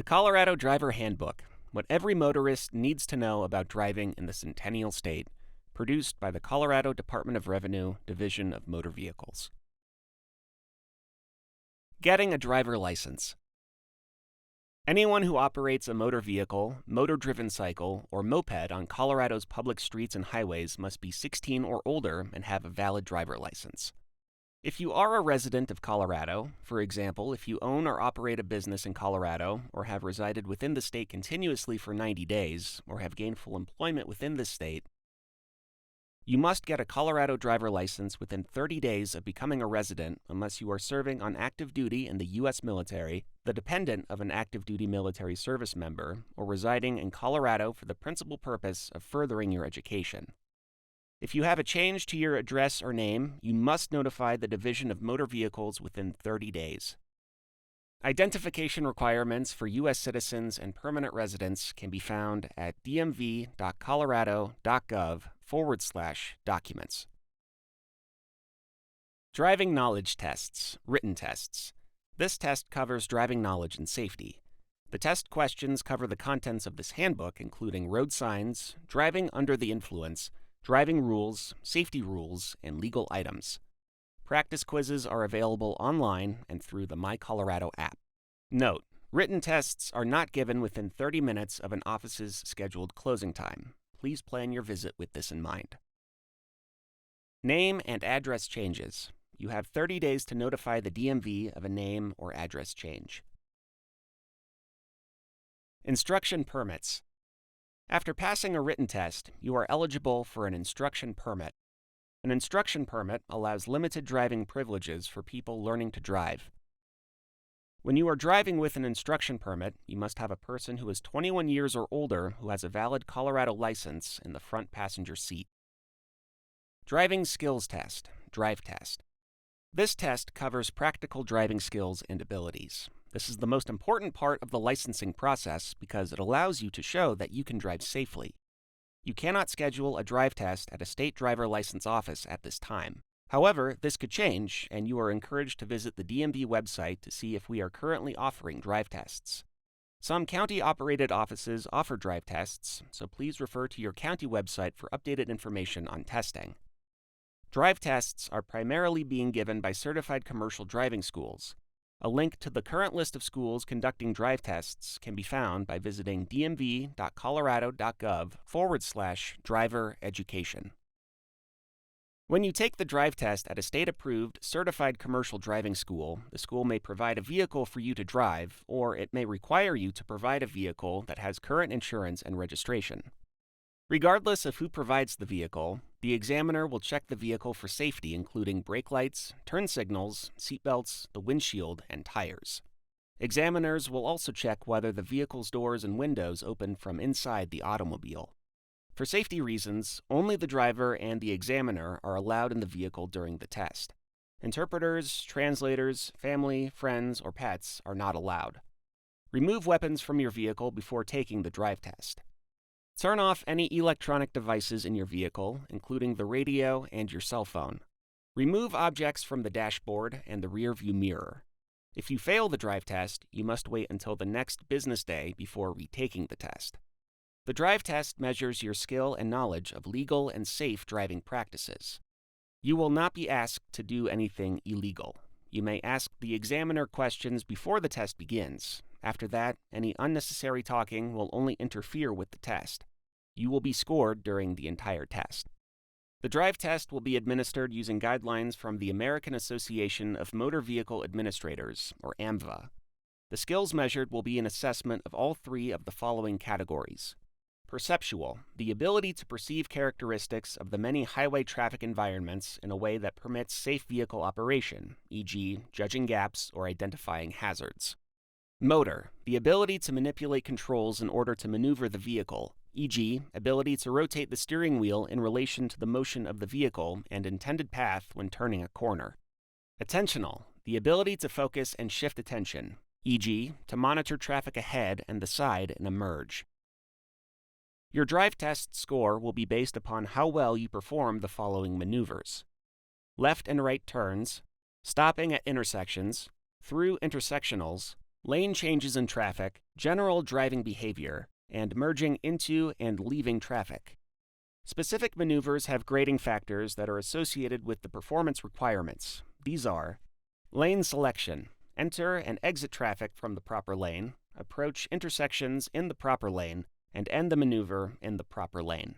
The Colorado Driver Handbook, what every motorist needs to know about driving in the Centennial State, produced by the Colorado Department of Revenue, Division of Motor Vehicles. Getting a driver license. Anyone who operates a motor vehicle, motor-driven cycle, or moped on Colorado's public streets and highways must be 16 or older and have a valid driver license. If you are a resident of Colorado, for example, if you own or operate a business in Colorado, or have resided within the state continuously for 90 days, or have gainful employment within this state, you must get a Colorado driver license within 30 days of becoming a resident unless you are serving on active duty in the U.S. military, the dependent of an active duty military service member, or residing in Colorado for the principal purpose of furthering your education. If you have a change to your address or name, you must notify the Division of Motor Vehicles within 30 days. Identification requirements for U.S. citizens and permanent residents can be found at dmv.colorado.gov/documents. Driving knowledge tests, written tests. This test covers driving knowledge and safety. The test questions cover the contents of this handbook, including road signs, driving under the influence, driving rules, safety rules, and legal items. Practice quizzes are available online and through the My Colorado app. Note: written tests are not given within 30 minutes of an office's scheduled closing time. Please plan your visit with this in mind. Name and address changes. You have 30 days to notify the DMV of a name or address change. Instruction permits. After passing a written test, you are eligible for an instruction permit. An instruction permit allows limited driving privileges for people learning to drive. When you are driving with an instruction permit, you must have a person who is 21 years or older who has a valid Colorado license in the front passenger seat. Driving skills test, drive test. This test covers practical driving skills and abilities. This is the most important part of the licensing process because it allows you to show that you can drive safely. You cannot schedule a drive test at a state driver license office at this time. However, this could change, and you are encouraged to visit the DMV website to see if we are currently offering drive tests. Some county-operated offices offer drive tests, so please refer to your county website for updated information on testing. Drive tests are primarily being given by certified commercial driving schools. A link to the current list of schools conducting drive tests can be found by visiting dmv.colorado.gov/driver education. When you take the drive test at a state-approved, certified commercial driving school, the school may provide a vehicle for you to drive, or it may require you to provide a vehicle that has current insurance and registration. Regardless of who provides the vehicle, the examiner will check the vehicle for safety, including brake lights, turn signals, seatbelts, the windshield, and tires. Examiners will also check whether the vehicle's doors and windows open from inside the automobile. For safety reasons, only the driver and the examiner are allowed in the vehicle during the test. Interpreters, translators, family, friends, or pets are not allowed. Remove weapons from your vehicle before taking the drive test. Turn off any electronic devices in your vehicle, including the radio and your cell phone. Remove objects from the dashboard and the rear-view mirror. If you fail the drive test, you must wait until the next business day before retaking the test. The drive test measures your skill and knowledge of legal and safe driving practices. You will not be asked to do anything illegal. You may ask the examiner questions before the test begins. After that, any unnecessary talking will only interfere with the test. You will be scored during the entire test. The drive test will be administered using guidelines from the American Association of Motor Vehicle Administrators, or AMVA. The skills measured will be an assessment of all three of the following categories. Perceptual, the ability to perceive characteristics of the many highway traffic environments in a way that permits safe vehicle operation, e.g., judging gaps or identifying hazards. Motor, the ability to manipulate controls in order to maneuver the vehicle, e.g., ability to rotate the steering wheel in relation to the motion of the vehicle and intended path when turning a corner. Attentional, the ability to focus and shift attention, e.g., to monitor traffic ahead and the side in a merge. Your drive test score will be based upon how well you perform the following maneuvers: left and right turns, stopping at intersections, through intersectionals, lane changes in traffic, general driving behavior, and merging into and leaving traffic. Specific maneuvers have grading factors that are associated with the performance requirements. These are lane selection, enter and exit traffic from the proper lane, approach intersections in the proper lane, and end the maneuver in the proper lane.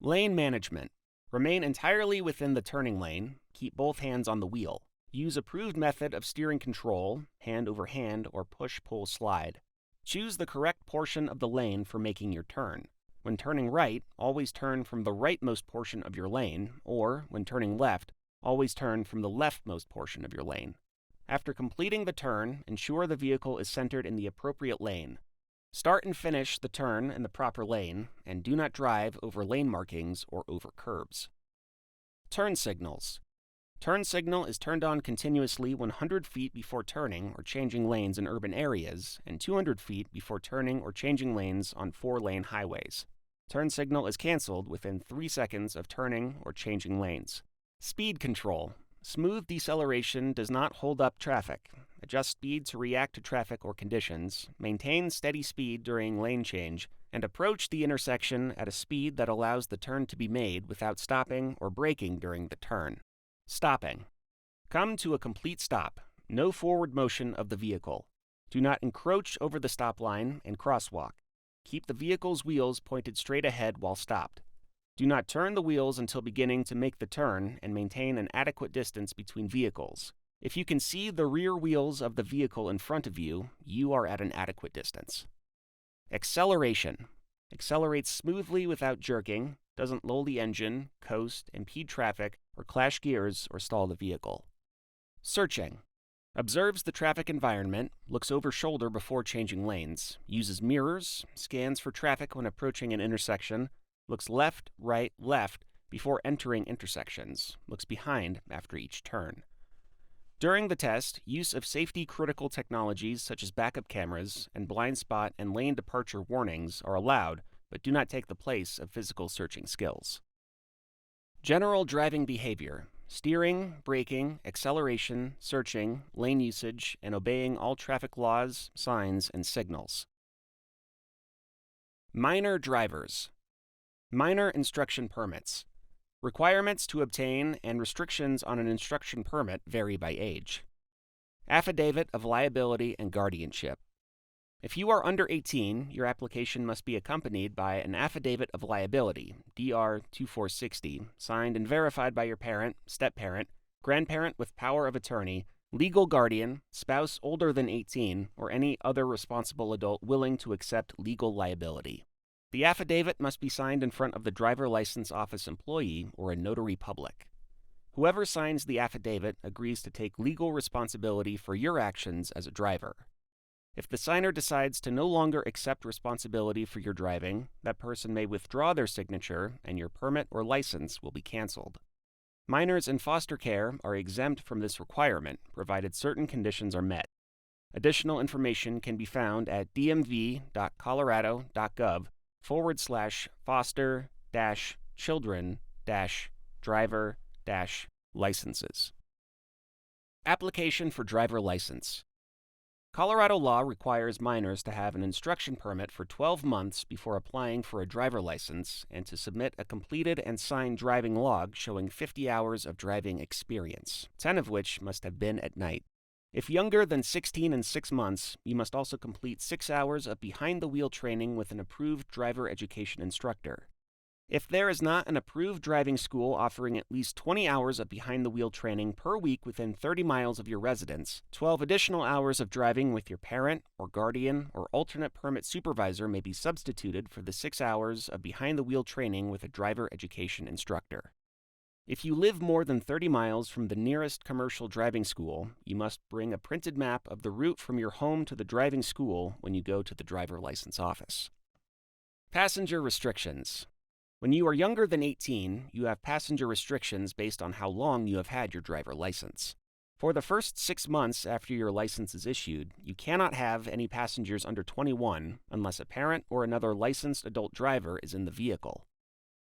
Lane management, remain entirely within the turning lane, keep both hands on the wheel. Use approved method of steering control, hand over hand or push-pull-slide. Choose the correct portion of the lane for making your turn. When turning right, always turn from the rightmost portion of your lane, or, when turning left, always turn from the leftmost portion of your lane. After completing the turn, ensure the vehicle is centered in the appropriate lane. Start and finish the turn in the proper lane, and do not drive over lane markings or over curbs. Turn signals. Turn signal is turned on continuously 100 feet before turning or changing lanes in urban areas, and 200 feet before turning or changing lanes on 4-lane highways. Turn signal is canceled within 3 seconds of turning or changing lanes. Speed control. Smooth deceleration does not hold up traffic. Adjust speed to react to traffic or conditions, maintain steady speed during lane change, and approach the intersection at a speed that allows the turn to be made without stopping or braking during the turn. Stopping. Come to a complete stop. No forward motion of the vehicle. Do not encroach over the stop line and crosswalk. Keep the vehicle's wheels pointed straight ahead while stopped. Do not turn the wheels until beginning to make the turn and maintain an adequate distance between vehicles. If you can see the rear wheels of the vehicle in front of you, you are at an adequate distance. Acceleration. Accelerates smoothly without jerking, doesn't lull the engine, coast, impede traffic, or clash gears or stall the vehicle. Searching. Observes the traffic environment, looks over shoulder before changing lanes, uses mirrors, scans for traffic when approaching an intersection, looks left, right, left before entering intersections, looks behind after each turn. During the test, use of safety-critical technologies such as backup cameras and blind spot and lane departure warnings are allowed, but do not take the place of physical searching skills. General driving behavior. Steering, braking, acceleration, searching, lane usage, and obeying all traffic laws, signs, and signals. Minor drivers. Minor instruction permits. Requirements to obtain and restrictions on an instruction permit vary by age. Affidavit of liability and guardianship. If you are under 18, your application must be accompanied by an affidavit of liability, DR 2460, signed and verified by your parent, step-parent, grandparent with power of attorney, legal guardian, spouse older than 18, or any other responsible adult willing to accept legal liability. The affidavit must be signed in front of the driver license office employee or a notary public. Whoever signs the affidavit agrees to take legal responsibility for your actions as a driver. If the signer decides to no longer accept responsibility for your driving, that person may withdraw their signature and your permit or license will be canceled. Minors in foster care are exempt from this requirement, provided certain conditions are met. Additional information can be found at dmv.colorado.gov/foster-children-driver-licenses. Application for driver license. Colorado law requires minors to have an instruction permit for 12 months before applying for a driver license and to submit a completed and signed driving log showing 50 hours of driving experience, 10 of which must have been at night. If younger than 16 and 6 months, you must also complete 6 hours of behind-the-wheel training with an approved driver education instructor. If there is not an approved driving school offering at least 20 hours of behind-the-wheel training per week within 30 miles of your residence, 12 additional hours of driving with your parent or guardian or alternate permit supervisor may be substituted for the 6 hours of behind-the-wheel training with a driver education instructor. If you live more than 30 miles from the nearest commercial driving school, you must bring a printed map of the route from your home to the driving school when you go to the driver license office. Passenger restrictions. When you are younger than 18, you have passenger restrictions based on how long you have had your driver license. For the first 6 months after your license is issued, you cannot have any passengers under 21 unless a parent or another licensed adult driver is in the vehicle.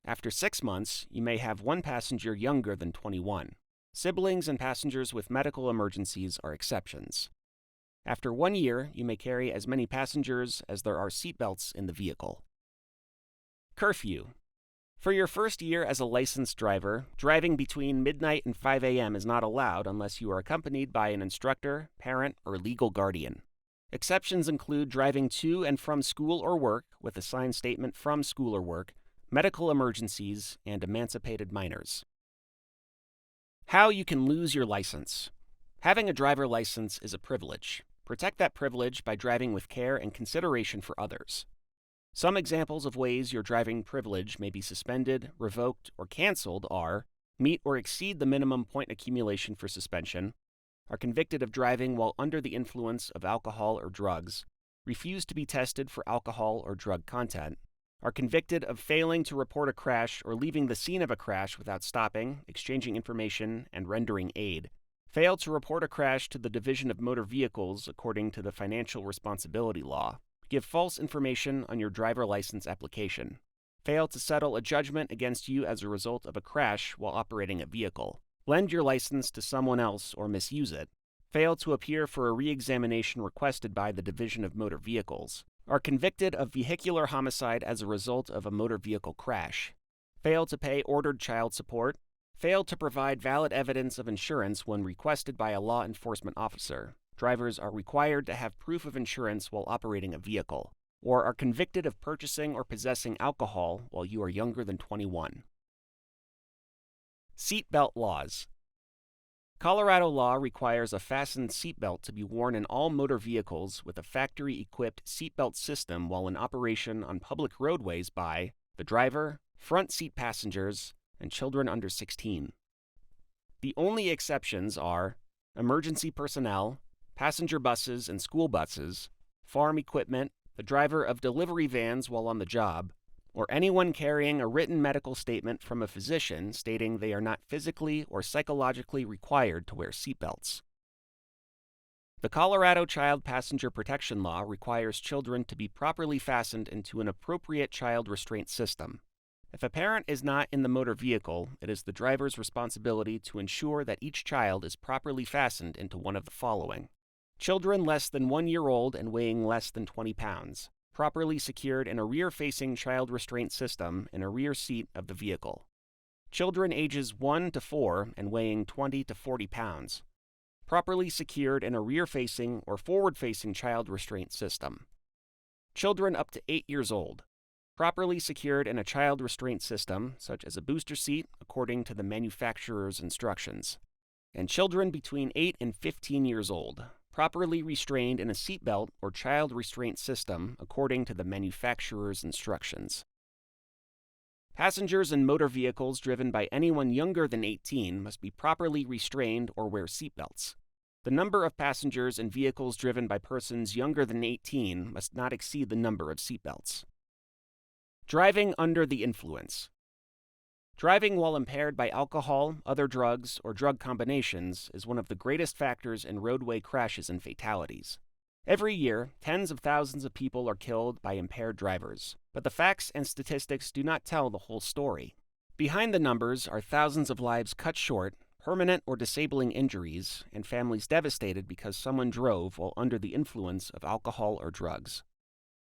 After 6 months, you may have one passenger younger than 21. Siblings and passengers with medical emergencies are exceptions. After 1 year, you may carry as many passengers as there are seatbelts in the vehicle. Curfew. For your first year as a licensed driver, driving between midnight and 5 a.m. is not allowed unless you are accompanied by an instructor, parent, or legal guardian. Exceptions include driving to and from school or work with a signed statement from school or work, medical emergencies, and emancipated minors. How you can lose your license. Having a driver license is a privilege. Protect that privilege by driving with care and consideration for others. Some examples of ways your driving privilege may be suspended, revoked, or canceled are meet or exceed the minimum point accumulation for suspension, are convicted of driving while under the influence of alcohol or drugs, refuse to be tested for alcohol or drug content, are convicted of failing to report a crash or leaving the scene of a crash without stopping, exchanging information, and rendering aid, fail to report a crash to the Division of Motor Vehicles according to the Financial Responsibility Law, give false information on your driver license application, fail to settle a judgment against you as a result of a crash while operating a vehicle, lend your license to someone else or misuse it, fail to appear for a re-examination requested by the Division of Motor Vehicles, are convicted of vehicular homicide as a result of a motor vehicle crash, fail to pay ordered child support, fail to provide valid evidence of insurance when requested by a law enforcement officer. Drivers are required to have proof of insurance while operating a vehicle, or are convicted of purchasing or possessing alcohol while you are younger than 21. Seatbelt laws. Colorado law requires a fastened seatbelt to be worn in all motor vehicles with a factory-equipped seatbelt system while in operation on public roadways by the driver, front seat passengers, and children under 16. The only exceptions are emergency personnel, passenger buses and school buses, farm equipment, the driver of delivery vans while on the job, or anyone carrying a written medical statement from a physician stating they are not physically or psychologically required to wear seatbelts. The Colorado Child Passenger Protection Law requires children to be properly fastened into an appropriate child restraint system. If a parent is not in the motor vehicle, it is the driver's responsibility to ensure that each child is properly fastened into one of the following: children less than 1 year old and weighing less than 20 pounds, properly secured in a rear-facing child restraint system in a rear seat of the vehicle. Children ages 1 to 4 and weighing 20 to 40 pounds, properly secured in a rear-facing or forward-facing child restraint system. Children up to 8 years old, properly secured in a child restraint system, such as a booster seat, according to the manufacturer's instructions. And children between 8 and 15 years old, properly restrained in a seatbelt or child restraint system according to the manufacturer's instructions. Passengers in motor vehicles driven by anyone younger than 18 must be properly restrained or wear seatbelts. The number of passengers in vehicles driven by persons younger than 18 must not exceed the number of seatbelts. Driving under the influence. Driving while impaired by alcohol, other drugs, or drug combinations is one of the greatest factors in roadway crashes and fatalities. Every year, tens of thousands of people are killed by impaired drivers, but the facts and statistics do not tell the whole story. Behind the numbers are thousands of lives cut short, permanent or disabling injuries, and families devastated because someone drove while under the influence of alcohol or drugs.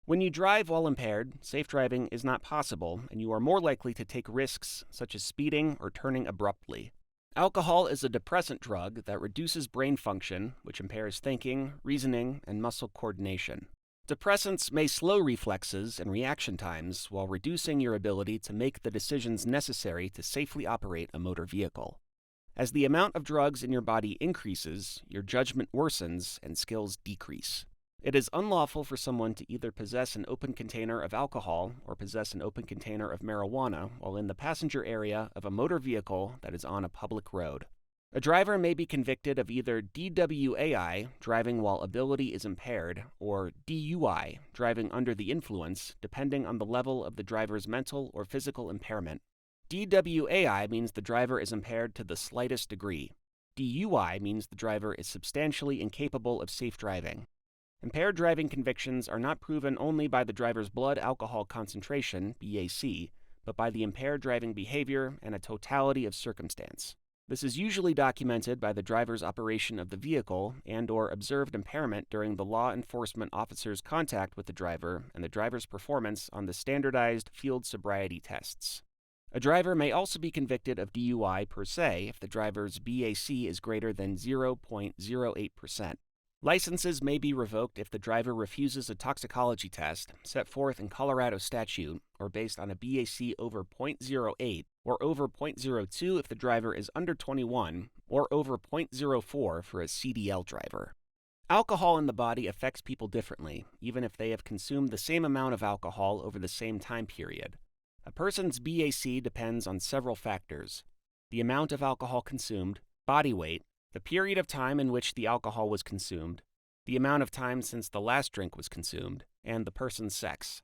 When you drive while impaired, safe driving is not possible, and you are more likely to take risks such as speeding or turning abruptly. Alcohol is a depressant drug that reduces brain function, which impairs thinking, reasoning, and muscle coordination. Depressants may slow reflexes and reaction times while reducing your ability to make the decisions necessary to safely operate a motor vehicle. As the amount of drugs in your body increases, your judgment worsens and skills decrease. It is unlawful for someone to either possess an open container of alcohol or possess an open container of marijuana while in the passenger area of a motor vehicle that is on a public road. A driver may be convicted of either DWAI, driving while ability is impaired, or DUI, driving under the influence, depending on the level of the driver's mental or physical impairment. DWAI means the driver is impaired to the slightest degree. DUI means the driver is substantially incapable of safe driving. Impaired driving convictions are not proven only by the driver's blood alcohol concentration, BAC, but by the impaired driving behavior and a totality of circumstance. This is usually documented by the driver's operation of the vehicle and/or observed impairment during the law enforcement officer's contact with the driver and the driver's performance on the standardized field sobriety tests. A driver may also be convicted of DUI per se if the driver's BAC is greater than 0.08%. Licenses may be revoked if the driver refuses a toxicology test set forth in Colorado statute or based on a BAC over .08 or over .02 if the driver is under 21 or over .04 for a CDL driver. Alcohol in the body affects people differently, even if they have consumed the same amount of alcohol over the same time period. A person's BAC depends on several factors: the amount of alcohol consumed, body weight, the period of time in which the alcohol was consumed, the amount of time since the last drink was consumed, and the person's sex.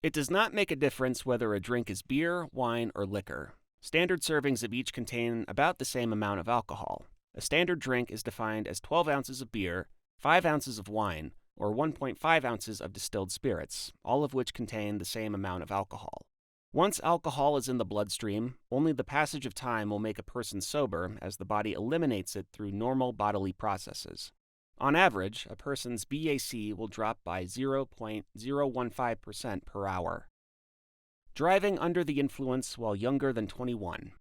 It does not make a difference whether a drink is beer, wine, or liquor. Standard servings of each contain about the same amount of alcohol. A standard drink is defined as 12 ounces of beer, 5 ounces of wine, or 1.5 ounces of distilled spirits, all of which contain the same amount of alcohol. Once alcohol is in the bloodstream, only the passage of time will make a person sober as the body eliminates it through normal bodily processes. On average, a person's BAC will drop by 0.015% per hour. Driving under the influence while younger than 21.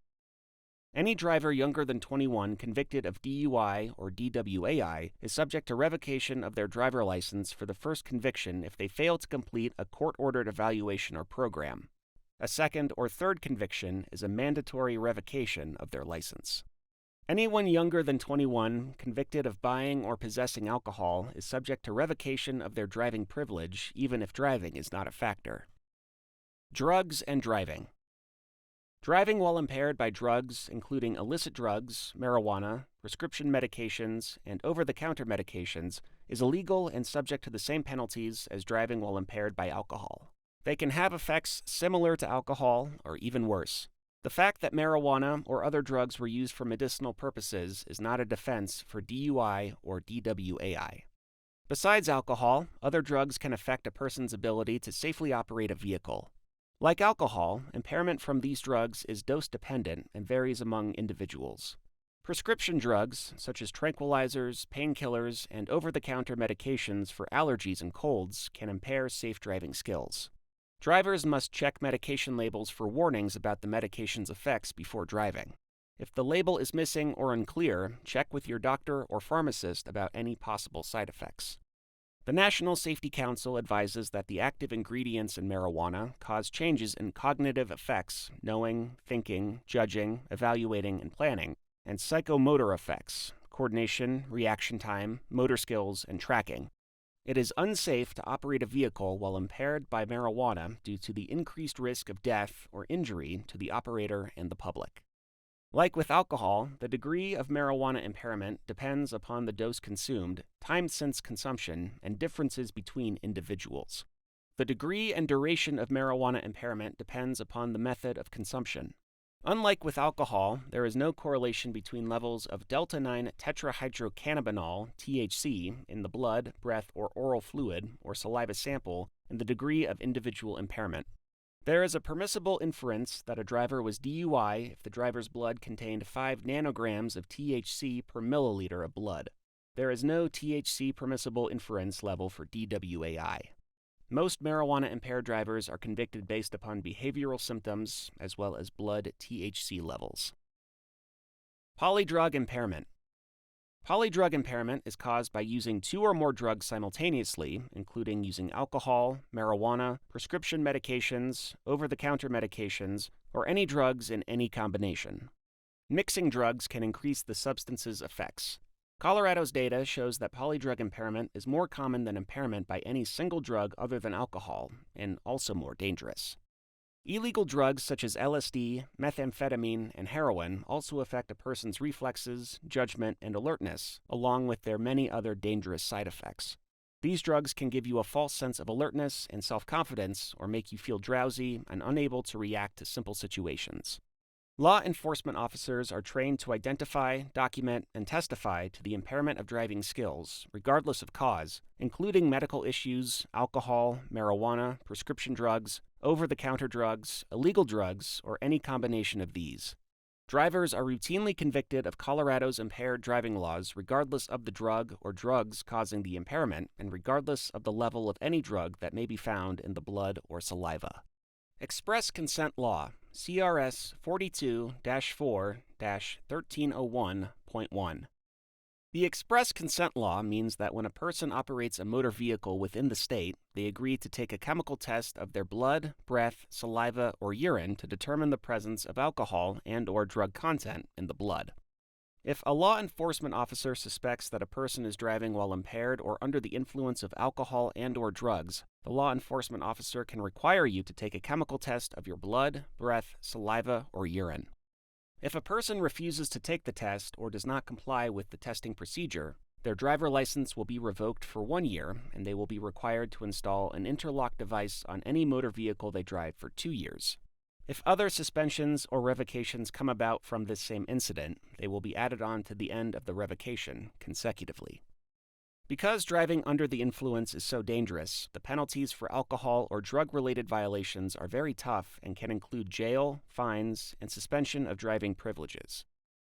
Any driver younger than 21 convicted of DUI or DWAI is subject to revocation of their driver license for the first conviction if they fail to complete a court-ordered evaluation or program. A second or third conviction is a mandatory revocation of their license. Anyone younger than 21 convicted of buying or possessing alcohol is subject to revocation of their driving privilege, even if driving is not a factor. Drugs and driving. Driving while impaired by drugs, including illicit drugs, marijuana, prescription medications, and over-the-counter medications, is illegal and subject to the same penalties as driving while impaired by alcohol. They can have effects similar to alcohol or even worse. The fact that marijuana or other drugs were used for medicinal purposes is not a defense for DUI or DWAI. Besides alcohol, other drugs can affect a person's ability to safely operate a vehicle. Like alcohol, impairment from these drugs is dose-dependent and varies among individuals. Prescription drugs, such as tranquilizers, painkillers, and over-the-counter medications for allergies and colds, can impair safe driving skills. Drivers must check medication labels for warnings about the medication's effects before driving. If the label is missing or unclear, check with your doctor or pharmacist about any possible side effects. The National Safety Council advises that the active ingredients in marijuana cause changes in cognitive effects, knowing, thinking, judging, evaluating, and planning, and psychomotor effects, coordination, reaction time, motor skills, and tracking. It is unsafe to operate a vehicle while impaired by marijuana due to the increased risk of death or injury to the operator and the public. Like with alcohol, the degree of marijuana impairment depends upon the dose consumed, time since consumption, and differences between individuals. The degree and duration of marijuana impairment depends upon the method of consumption. Unlike with alcohol, there is no correlation between levels of delta-9 tetrahydrocannabinol, THC, in the blood, breath, or oral fluid, or saliva sample, and the degree of individual impairment. There is a permissible inference that a driver was DUI if the driver's blood contained 5 nanograms of THC per milliliter of blood. There is no THC permissible inference level for DWAI. Most marijuana-impaired drivers are convicted based upon behavioral symptoms as well as blood THC levels. Polydrug impairment. Polydrug impairment is caused by using 2 or more drugs simultaneously, including using alcohol, marijuana, prescription medications, over-the-counter medications, or any drugs in any combination. Mixing drugs can increase the substance's effects. Colorado's data shows that polydrug impairment is more common than impairment by any single drug other than alcohol, and also more dangerous. Illegal drugs such as LSD, methamphetamine, and heroin also affect a person's reflexes, judgment, and alertness, along with their many other dangerous side effects. These drugs can give you a false sense of alertness and self-confidence, or make you feel drowsy and unable to react to simple situations. Law enforcement officers are trained to identify, document, and testify to the impairment of driving skills, regardless of cause, including medical issues, alcohol, marijuana, prescription drugs, over-the-counter drugs, illegal drugs, or any combination of these. Drivers are routinely convicted of Colorado's impaired driving laws regardless of the drug or drugs causing the impairment and regardless of the level of any drug that may be found in the blood or saliva. Express Consent Law, CRS 42-4-1301.1. The Express Consent Law means that when a person operates a motor vehicle within the state, they agree to take a chemical test of their blood, breath, saliva, or urine to determine the presence of alcohol and/or drug content in the blood. If a law enforcement officer suspects that a person is driving while impaired or under the influence of alcohol and/or drugs, the law enforcement officer can require you to take a chemical test of your blood, breath, saliva, or urine. If a person refuses to take the test or does not comply with the testing procedure, their driver license will be revoked for 1 year and they will be required to install an interlock device on any motor vehicle they drive for 2 years. If other suspensions or revocations come about from this same incident, they will be added on to the end of the revocation consecutively. Because driving under the influence is so dangerous, the penalties for alcohol or drug-related violations are very tough and can include jail, fines, and suspension of driving privileges.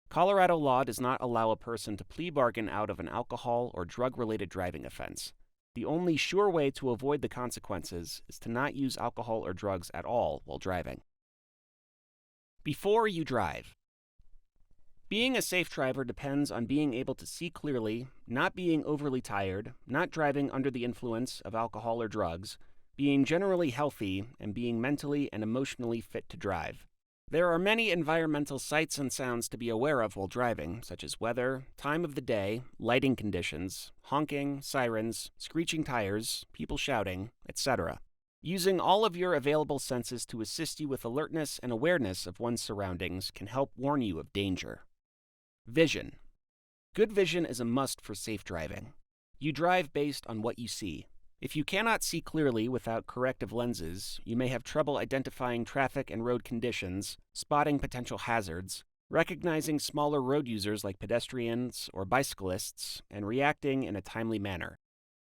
Colorado law does not allow a person to plea bargain out of an alcohol or drug-related driving offense. The only sure way to avoid the consequences is to not use alcohol or drugs at all while driving. Before you drive. Being a safe driver depends on being able to see clearly, not being overly tired, not driving under the influence of alcohol or drugs, being generally healthy, and being mentally and emotionally fit to drive. There are many environmental sights and sounds to be aware of while driving, such as weather, time of the day, lighting conditions, honking, sirens, screeching tires, people shouting, etc. Using all of your available senses to assist you with alertness and awareness of one's surroundings can help warn you of danger. Vision. Good vision is a must for safe driving. You drive based on what you see. If you cannot see clearly without corrective lenses, you may have trouble identifying traffic and road conditions, spotting potential hazards, recognizing smaller road users like pedestrians or bicyclists, and reacting in a timely manner.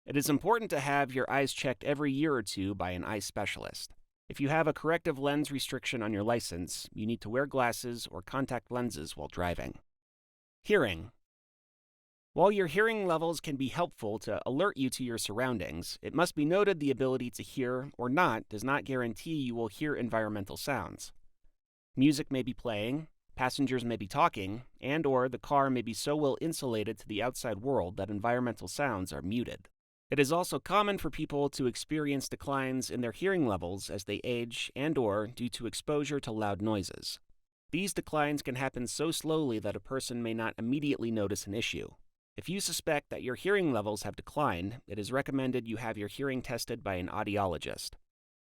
It is important to have your eyes checked every year or two by an eye specialist. If you have a corrective lens restriction on your license, you need to wear glasses or contact lenses while driving. Hearing. While your hearing levels can be helpful to alert you to your surroundings, it must be noted the ability to hear or not does not guarantee you will hear environmental sounds. Music may be playing, passengers may be talking, and/or the car may be so well insulated to the outside world that environmental sounds are muted. It is also common for people to experience declines in their hearing levels as they age and/or due to exposure to loud noises. These declines can happen so slowly that a person may not immediately notice an issue. If you suspect that your hearing levels have declined, it is recommended you have your hearing tested by an audiologist.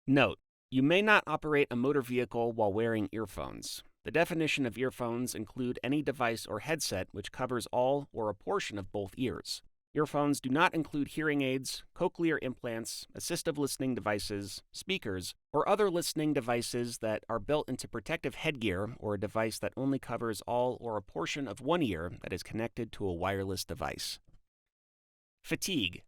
Note: you may not operate a motor vehicle while wearing earphones. The definition of earphones include any device or headset which covers all or a portion of both ears. Earphones do not include hearing aids, cochlear implants, assistive listening devices, speakers, or other listening devices that are built into protective headgear or a device that only covers all or a portion of one ear that is connected to a wireless device. Fatigue.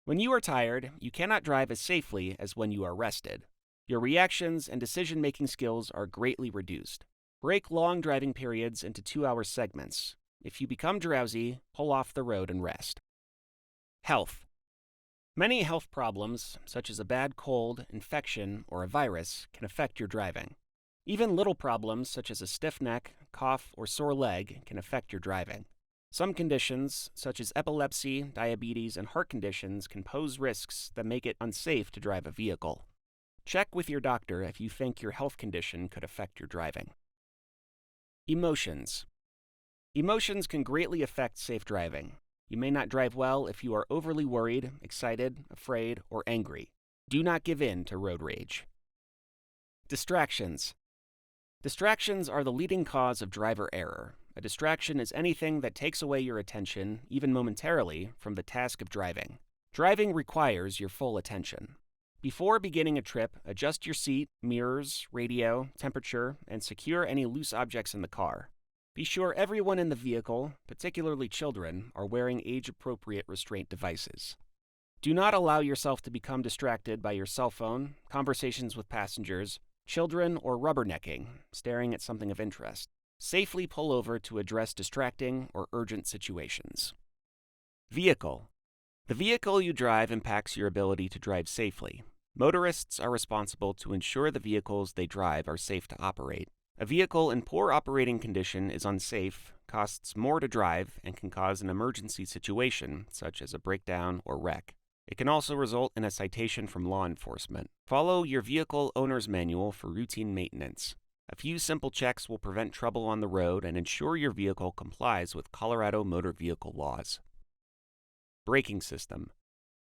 When you are tired, you cannot drive as safely as when you are rested. Your reactions and decision-making skills are greatly reduced. Break long driving periods into 2-hour segments. If you become drowsy, pull off the road and rest. Health. Many health problems, such as a bad cold, infection, or a virus, can affect your driving. Even little problems, such as a stiff neck, cough, or sore leg, can affect your driving. Some conditions, such as epilepsy, diabetes, and heart conditions, can pose risks that make it unsafe to drive a vehicle. Check with your doctor if you think your health condition could affect your driving. Emotions. Emotions can greatly affect safe driving. You may not drive well if you are overly worried, excited, afraid, or angry. Do not give in to road rage. Distractions. Distractions are the leading cause of driver error. A distraction is anything that takes away your attention, even momentarily, from the task of driving. Driving requires your full attention. Before beginning a trip, adjust your seat, mirrors, radio, temperature, and secure any loose objects in the car. Be sure everyone in the vehicle, particularly children, are wearing age-appropriate restraint devices. Do not allow yourself to become distracted by your cell phone, conversations with passengers, children, or rubbernecking, staring at something of interest. Safely pull over to address distracting or urgent situations. Vehicle. The vehicle you drive impacts your ability to drive safely. Motorists are responsible to ensure the vehicles they drive are safe to operate. A vehicle in poor operating condition is unsafe, costs more to drive, and can cause an emergency situation, such as a breakdown or wreck. It can also result in a citation from law enforcement. Follow your vehicle owner's manual for routine maintenance. A few simple checks will prevent trouble on the road and ensure your vehicle complies with Colorado motor vehicle laws. Braking system.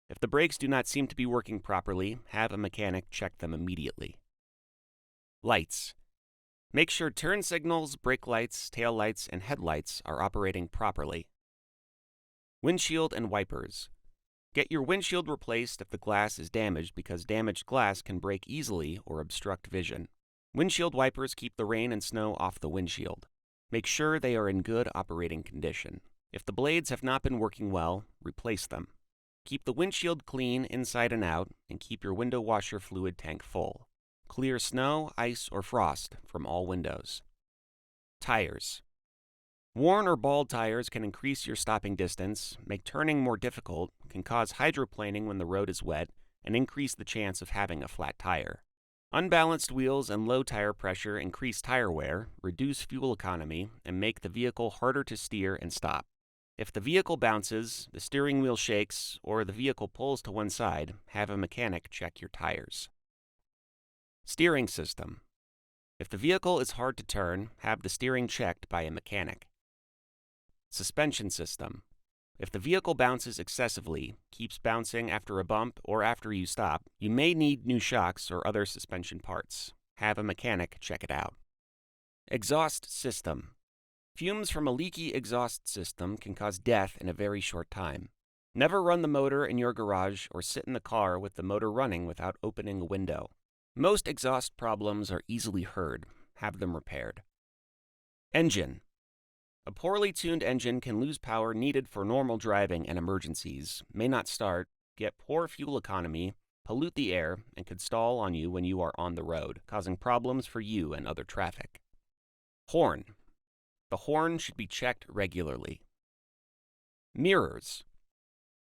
If the brakes do not seem to be working properly, have a mechanic check them immediately. Lights. Make sure turn signals, brake lights, tail lights, and headlights are operating properly. Windshield and wipers. Get your windshield replaced if the glass is damaged because damaged glass can break easily or obstruct vision. Windshield wipers keep the rain and snow off the windshield. Make sure they are in good operating condition. If the blades have not been working well, replace them. Keep the windshield clean inside and out, and keep your window washer fluid tank full. Clear snow, ice, or frost from all windows. Tires. Worn or bald tires can increase your stopping distance, make turning more difficult, can cause hydroplaning when the road is wet, and increase the chance of having a flat tire. Unbalanced wheels and low tire pressure increase tire wear, reduce fuel economy, and make the vehicle harder to steer and stop. If the vehicle bounces, the steering wheel shakes, or the vehicle pulls to one side, have a mechanic check your tires. Steering system. If the vehicle is hard to turn, have the steering checked by a mechanic. Suspension system. If the vehicle bounces excessively, keeps bouncing after a bump or after you stop, you may need new shocks or other suspension parts. Have a mechanic check it out. Exhaust system. Fumes from a leaky exhaust system can cause death in a very short time. Never run the motor in your garage or sit in the car with the motor running without opening a window. Most exhaust problems are easily heard. Have them repaired. Engine. A poorly tuned engine can lose power needed for normal driving and emergencies, may not start, get poor fuel economy, pollute the air, and could stall on you when you are on the road, causing problems for you and other traffic. Horn. The horn should be checked regularly. Mirrors.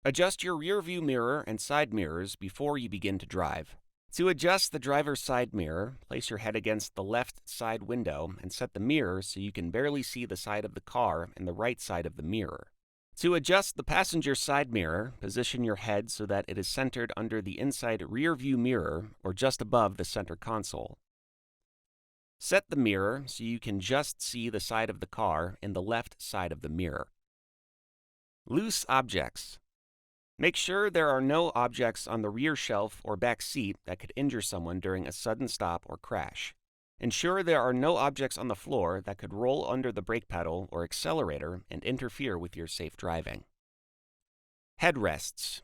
Adjust your rear view mirror and side mirrors before you begin to drive. To adjust the driver's side mirror, place your head against the left side window and set the mirror so you can barely see the side of the car and the right side of the mirror. To adjust the passenger side mirror, position your head so that it is centered under the inside rear view mirror or just above the center console. Set the mirror so you can just see the side of the car and the left side of the mirror. Loose objects. Make sure there are no objects on the rear shelf or back seat that could injure someone during a sudden stop or crash. Ensure there are no objects on the floor that could roll under the brake pedal or accelerator and interfere with your safe driving. Headrests.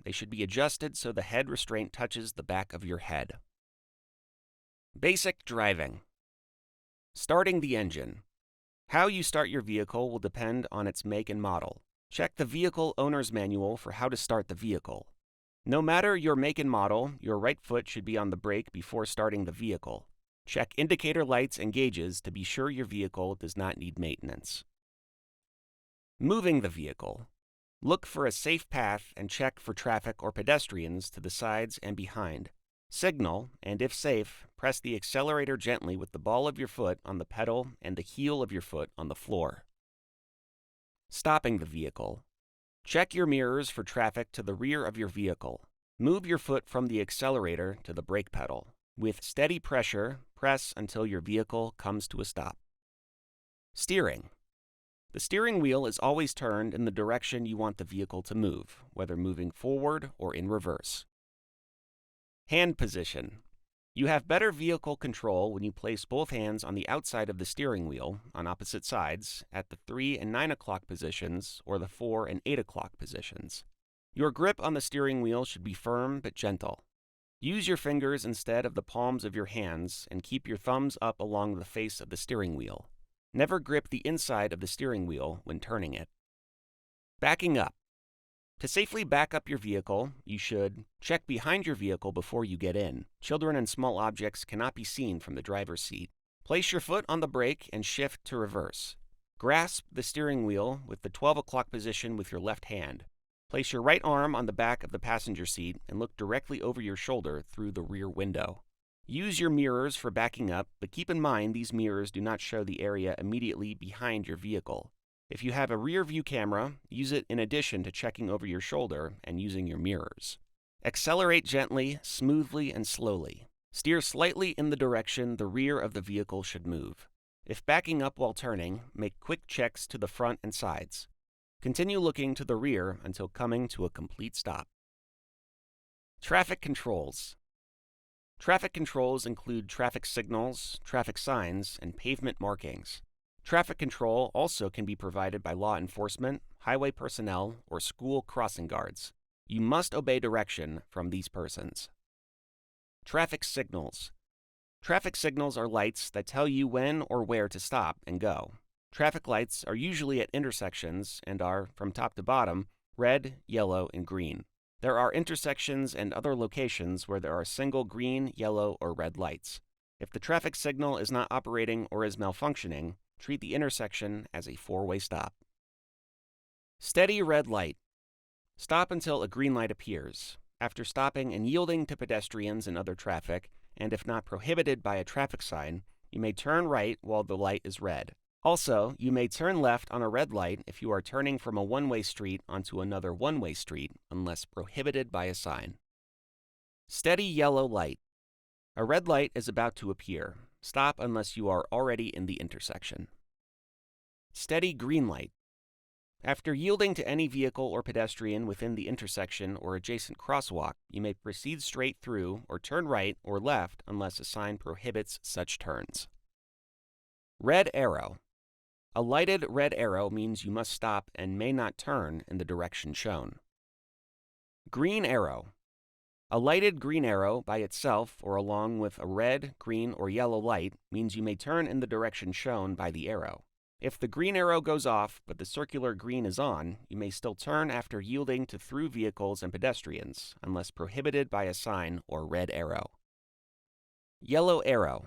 They should be adjusted so the head restraint touches the back of your head. Basic driving. Starting the engine. How you start your vehicle will depend on its make and model. Check the vehicle owner's manual for how to start the vehicle. No matter your make and model, your right foot should be on the brake before starting the vehicle. Check indicator lights and gauges to be sure your vehicle does not need maintenance. Moving the vehicle. Look for a safe path and check for traffic or pedestrians to the sides and behind. Signal, and if safe, press the accelerator gently with the ball of your foot on the pedal and the heel of your foot on the floor. Stopping the vehicle. Check your mirrors for traffic to the rear of your vehicle. Move your foot from the accelerator to the brake pedal. With steady pressure, press until your vehicle comes to a stop. Steering. The steering wheel is always turned in the direction you want the vehicle to move, whether moving forward or in reverse. Hand position. You have better vehicle control when you place both hands on the outside of the steering wheel, on opposite sides, at the 3 and 9 o'clock positions or the 4 and 8 o'clock positions. Your grip on the steering wheel should be firm but gentle. Use your fingers instead of the palms of your hands and keep your thumbs up along the face of the steering wheel. Never grip the inside of the steering wheel when turning it. Backing up. To safely back up your vehicle, you should check behind your vehicle before you get in. Children and small objects cannot be seen from the driver's seat. Place your foot on the brake and shift to reverse. Grasp the steering wheel with the 12 o'clock position with your left hand. Place your right arm on the back of the passenger seat and look directly over your shoulder through the rear window. Use your mirrors for backing up, but keep in mind these mirrors do not show the area immediately behind your vehicle. If you have a rear view camera, use it in addition to checking over your shoulder and using your mirrors. Accelerate gently, smoothly, and slowly. Steer slightly in the direction the rear of the vehicle should move. If backing up while turning, make quick checks to the front and sides. Continue looking to the rear until coming to a complete stop. Traffic controls. Traffic controls include traffic signals, traffic signs, and pavement markings. Traffic control also can be provided by law enforcement, highway personnel, or school crossing guards. You must obey direction from these persons. Traffic signals. Traffic signals are lights that tell you when or where to stop and go. Traffic lights are usually at intersections and are, from top to bottom, red, yellow, and green. There are intersections and other locations where there are single green, yellow, or red lights. If the traffic signal is not operating or is malfunctioning, treat the intersection as a four-way stop. Steady red light. Stop until a green light appears. After stopping and yielding to pedestrians and other traffic, and if not prohibited by a traffic sign, you may turn right while the light is red. Also, you may turn left on a red light if you are turning from a one-way street onto another one-way street, unless prohibited by a sign. Steady yellow light. A red light is about to appear. Stop unless you are already in the intersection. Steady green light. After yielding to any vehicle or pedestrian within the intersection or adjacent crosswalk, you may proceed straight through or turn right or left unless a sign prohibits such turns. Red arrow. A lighted red arrow means you must stop and may not turn in the direction shown. Green arrow. A lighted green arrow by itself or along with a red, green, or yellow light means you may turn in the direction shown by the arrow. If the green arrow goes off but the circular green is on, you may still turn after yielding to through vehicles and pedestrians, unless prohibited by a sign or red arrow. Yellow arrow.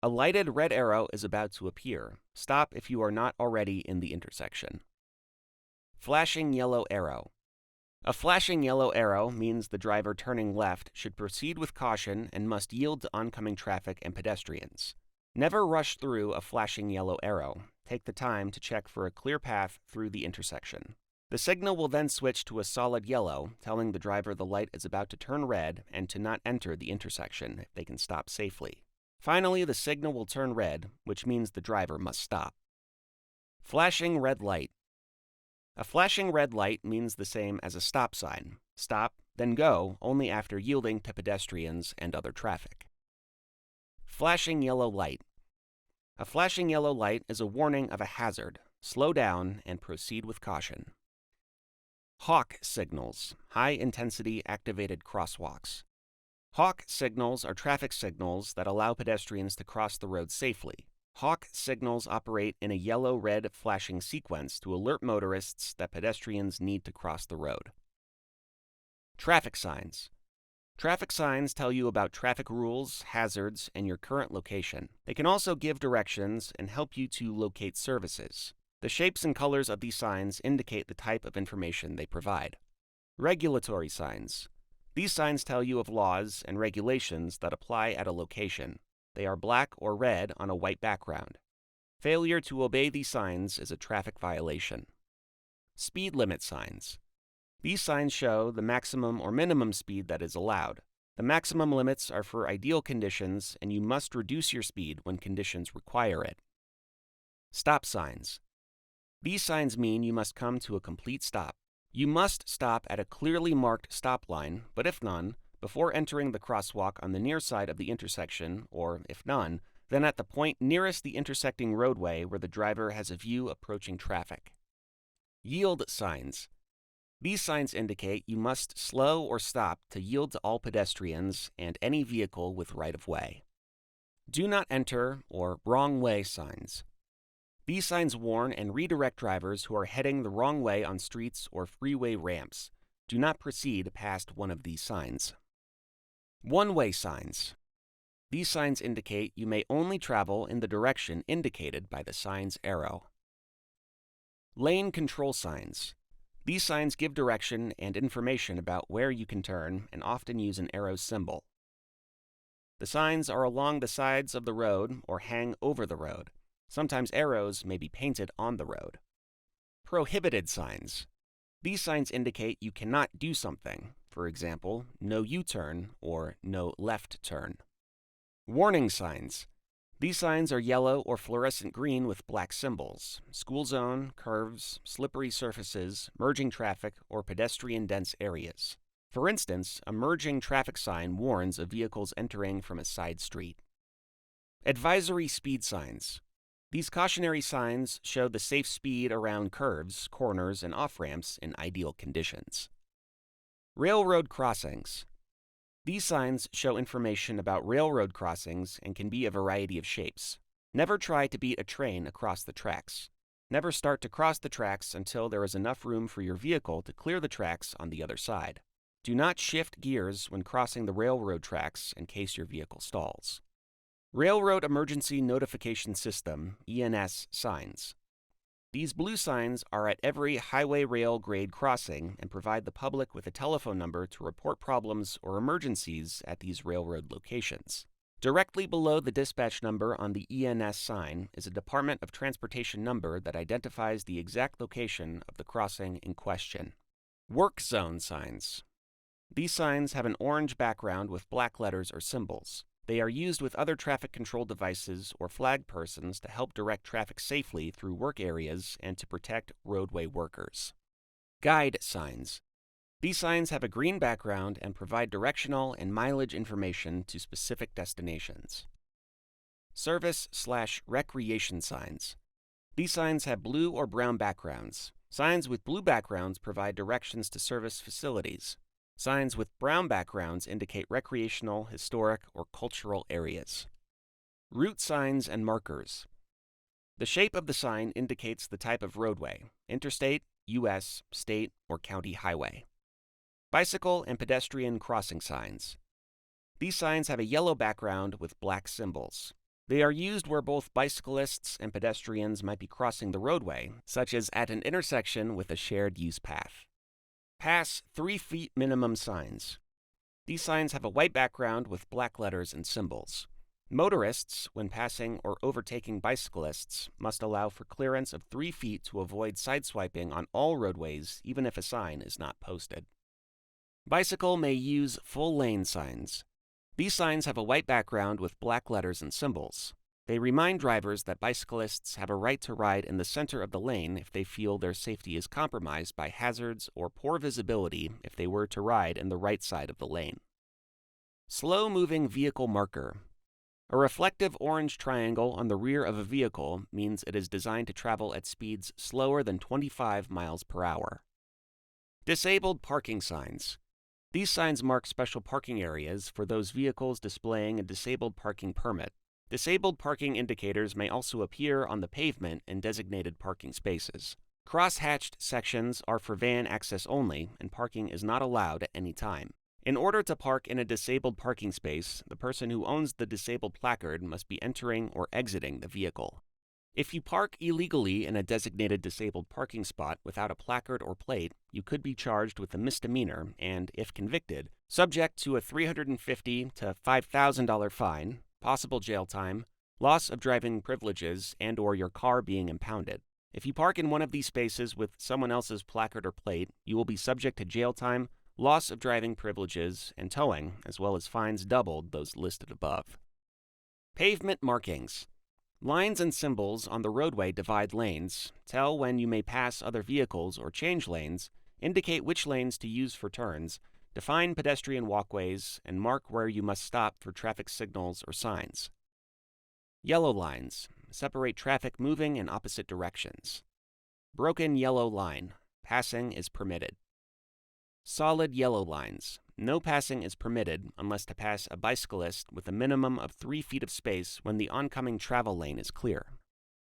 A lighted red arrow is about to appear. Stop if you are not already in the intersection. Flashing yellow arrow. A flashing yellow arrow means the driver turning left should proceed with caution and must yield to oncoming traffic and pedestrians. Never rush through a flashing yellow arrow. Take the time to check for a clear path through the intersection. The signal will then switch to a solid yellow, telling the driver the light is about to turn red and to not enter the intersection if they can stop safely. Finally, the signal will turn red, which means the driver must stop. Flashing red light. A flashing red light means the same as a stop sign. Stop, then go, only after yielding to pedestrians and other traffic. Flashing yellow light. A flashing yellow light is a warning of a hazard. Slow down and proceed with caution. Hawk signals, high-intensity activated crosswalks. Hawk signals are traffic signals that allow pedestrians to cross the road safely. Hawk signals operate in a yellow-red flashing sequence to alert motorists that pedestrians need to cross the road. Traffic signs. Traffic signs tell you about traffic rules, hazards, and your current location. They can also give directions and help you to locate services. The shapes and colors of these signs indicate the type of information they provide. Regulatory signs. These signs tell you of laws and regulations that apply at a location. They are black or red on a white background. Failure to obey these signs is a traffic violation. Speed limit signs. These signs show the maximum or minimum speed that is allowed. The maximum limits are for ideal conditions, and you must reduce your speed when conditions require it. Stop signs. These signs mean you must come to a complete stop. You must stop at a clearly marked stop line, but if none, before entering the crosswalk on the near side of the intersection, or if none, then at the point nearest the intersecting roadway where the driver has a view approaching traffic. Yield signs. These signs indicate you must slow or stop to yield to all pedestrians and any vehicle with right-of-way. Do not enter or wrong way signs. These signs warn and redirect drivers who are heading the wrong way on streets or freeway ramps. Do not proceed past one of these signs. One-way signs. These signs indicate you may only travel in the direction indicated by the sign's arrow. Lane control signs. These signs give direction and information about where you can turn and often use an arrow symbol. The signs are along the sides of the road or hang over the road. Sometimes arrows may be painted on the road. Prohibited signs. These signs indicate you cannot do something. For example, no U-turn or no left turn. Warning signs. These signs are yellow or fluorescent green with black symbols. School zone, curves, slippery surfaces, merging traffic, or pedestrian-dense areas. For instance, a merging traffic sign warns of vehicles entering from a side street. Advisory speed signs. These cautionary signs show the safe speed around curves, corners, and off-ramps in ideal conditions. Railroad crossings. These signs show information about railroad crossings and can be a variety of shapes. Never try to beat a train across the tracks. Never start to cross the tracks until there is enough room for your vehicle to clear the tracks on the other side. Do not shift gears when crossing the railroad tracks in case your vehicle stalls. Railroad Emergency Notification System, ENS signs. These blue signs are at every highway rail grade crossing and provide the public with a telephone number to report problems or emergencies at these railroad locations. Directly below the dispatch number on the ENS sign is a Department of Transportation number that identifies the exact location of the crossing in question. Work zone signs. These signs have an orange background with black letters or symbols. They are used with other traffic control devices or flag persons to help direct traffic safely through work areas and to protect roadway workers. Guide signs. These signs have a green background and provide directional and mileage information to specific destinations. Service/recreation signs. These signs have blue or brown backgrounds. Signs with blue backgrounds provide directions to service facilities. Signs with brown backgrounds indicate recreational, historic, or cultural areas. Route signs and markers. The shape of the sign indicates the type of roadway: interstate, U.S., state, or county highway. Bicycle and pedestrian crossing signs. These signs have a yellow background with black symbols. They are used where both bicyclists and pedestrians might be crossing the roadway, such as at an intersection with a shared use path. Pass 3 feet minimum signs. These signs have a white background with black letters and symbols. Motorists, when passing or overtaking bicyclists, must allow for clearance of 3 feet to avoid sideswiping on all roadways, even if a sign is not posted. Bicycle may use full lane signs. These signs have a white background with black letters and symbols. They remind drivers that bicyclists have a right to ride in the center of the lane if they feel their safety is compromised by hazards or poor visibility if they were to ride in the right side of the lane. Slow-moving vehicle marker. A reflective orange triangle on the rear of a vehicle means it is designed to travel at speeds slower than 25 miles per hour. Disabled parking signs. These signs mark special parking areas for those vehicles displaying a disabled parking permit. Disabled parking indicators may also appear on the pavement in designated parking spaces. Cross-hatched sections are for van access only, and parking is not allowed at any time. In order to park in a disabled parking space, the person who owns the disabled placard must be entering or exiting the vehicle. If you park illegally in a designated disabled parking spot without a placard or plate, you could be charged with a misdemeanor and, if convicted, subject to a $350 to $5,000 fine, possible jail time, loss of driving privileges, and/or your car being impounded. If you park in one of these spaces with someone else's placard or plate, you will be subject to jail time, loss of driving privileges, and towing, as well as fines doubled those listed above. Pavement markings. Lines and symbols on the roadway divide lanes, tell when you may pass other vehicles or change lanes, indicate which lanes to use for turns, define pedestrian walkways, and mark where you must stop for traffic signals or signs. Yellow lines separate traffic moving in opposite directions. Broken yellow line. Passing is permitted. Solid yellow lines. No passing is permitted unless to pass a bicyclist with a minimum of 3 feet of space when the oncoming travel lane is clear.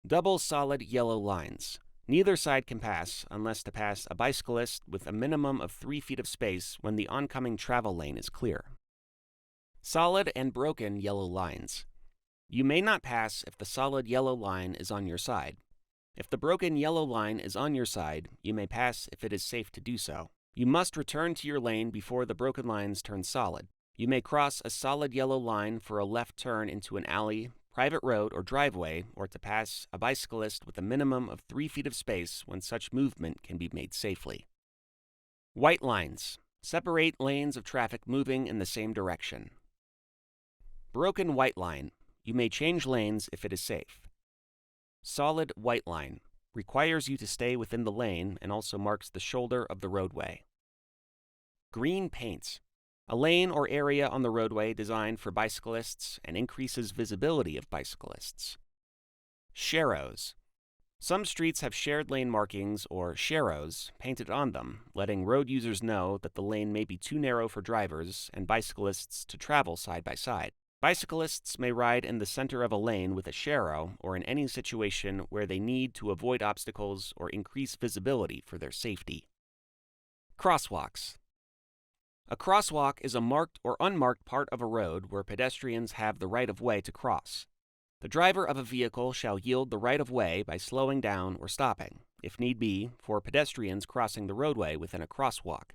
Double solid yellow lines. Neither side can pass unless to pass a bicyclist with a minimum of 3 feet of space when the oncoming travel lane is clear. Solid and broken yellow lines. You may not pass if the solid yellow line is on your side. If the broken yellow line is on your side, you may pass if it is safe to do so. You must return to your lane before the broken lines turn solid. You may cross a solid yellow line for a left turn into an alley, private road, or driveway, or to pass a bicyclist with a minimum of 3 feet of space when such movement can be made safely. White lines. Separate lanes of traffic moving in the same direction. Broken white line. You may change lanes if it is safe. Solid white line. Requires you to stay within the lane and also marks the shoulder of the roadway. Green paint. A lane or area on the roadway designed for bicyclists and increases visibility of bicyclists. Sharrows. Some streets have shared lane markings, or sharrows, painted on them, letting road users know that the lane may be too narrow for drivers and bicyclists to travel side by side. Bicyclists may ride in the center of a lane with a sharrow or in any situation where they need to avoid obstacles or increase visibility for their safety. Crosswalks. A crosswalk is a marked or unmarked part of a road where pedestrians have the right of way to cross. The driver of a vehicle shall yield the right of way by slowing down or stopping, if need be, for pedestrians crossing the roadway within a crosswalk.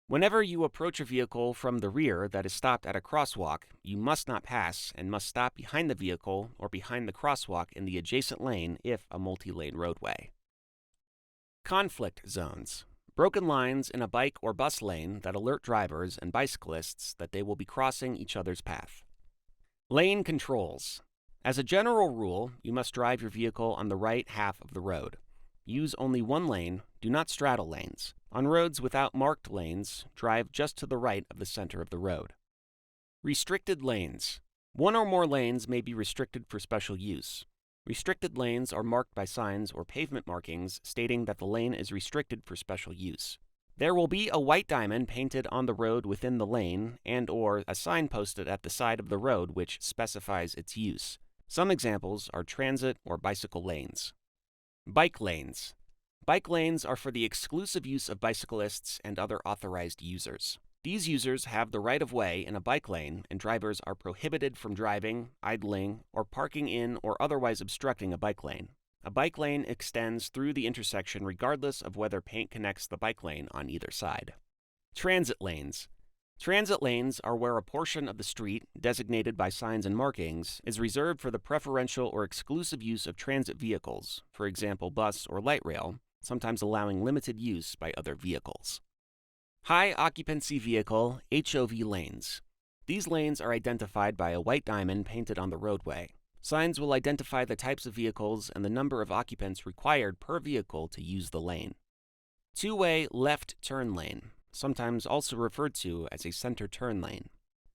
Whenever you approach a vehicle from the rear that is stopped at a crosswalk, you must not pass and must stop behind the vehicle or behind the crosswalk in the adjacent lane if a multi-lane roadway. Conflict zones. Broken lines in a bike or bus lane that alert drivers and bicyclists that they will be crossing each other's path. Lane controls. As a general rule, you must drive your vehicle on the right half of the road. Use only one lane, do not straddle lanes. On roads without marked lanes, drive just to the right of the center of the road. Restricted lanes. One or more lanes may be restricted for special use. Restricted lanes are marked by signs or pavement markings stating that the lane is restricted for special use. There will be a white diamond painted on the road within the lane and/or a sign posted at the side of the road which specifies its use. Some examples are transit or bicycle lanes. Bike lanes. Bike lanes are for the exclusive use of bicyclists and other authorized users. These users have the right of way in a bike lane, and drivers are prohibited from driving, idling, or parking in or otherwise obstructing a bike lane. A bike lane extends through the intersection regardless of whether paint connects the bike lane on either side. Transit lanes. Transit lanes are where a portion of the street, designated by signs and markings, is reserved for the preferential or exclusive use of transit vehicles, for example bus or light rail, sometimes allowing limited use by other vehicles. High occupancy vehicle HOV lanes. These lanes are identified by a white diamond painted on the roadway. Signs will identify the types of vehicles and the number of occupants required per vehicle to use the lane. Two-way left turn lane, sometimes also referred to as a center turn lane.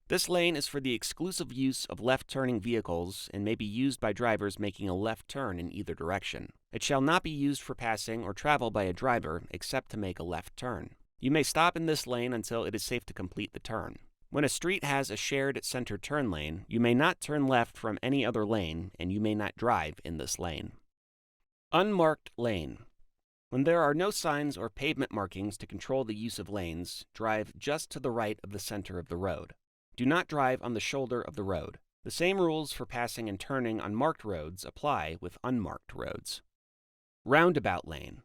This lane is for the exclusive use of left-turning vehicles and may be used by drivers making a left turn in either direction. It shall not be used for passing or travel by a driver except to make a left turn. You may stop in this lane until it is safe to complete the turn. When a street has a shared center turn lane, you may not turn left from any other lane, and you may not drive in this lane. Unmarked lane. When there are no signs or pavement markings to control the use of lanes, drive just to the right of the center of the road. Do not drive on the shoulder of the road. The same rules for passing and turning on marked roads apply with unmarked roads. Roundabout lane.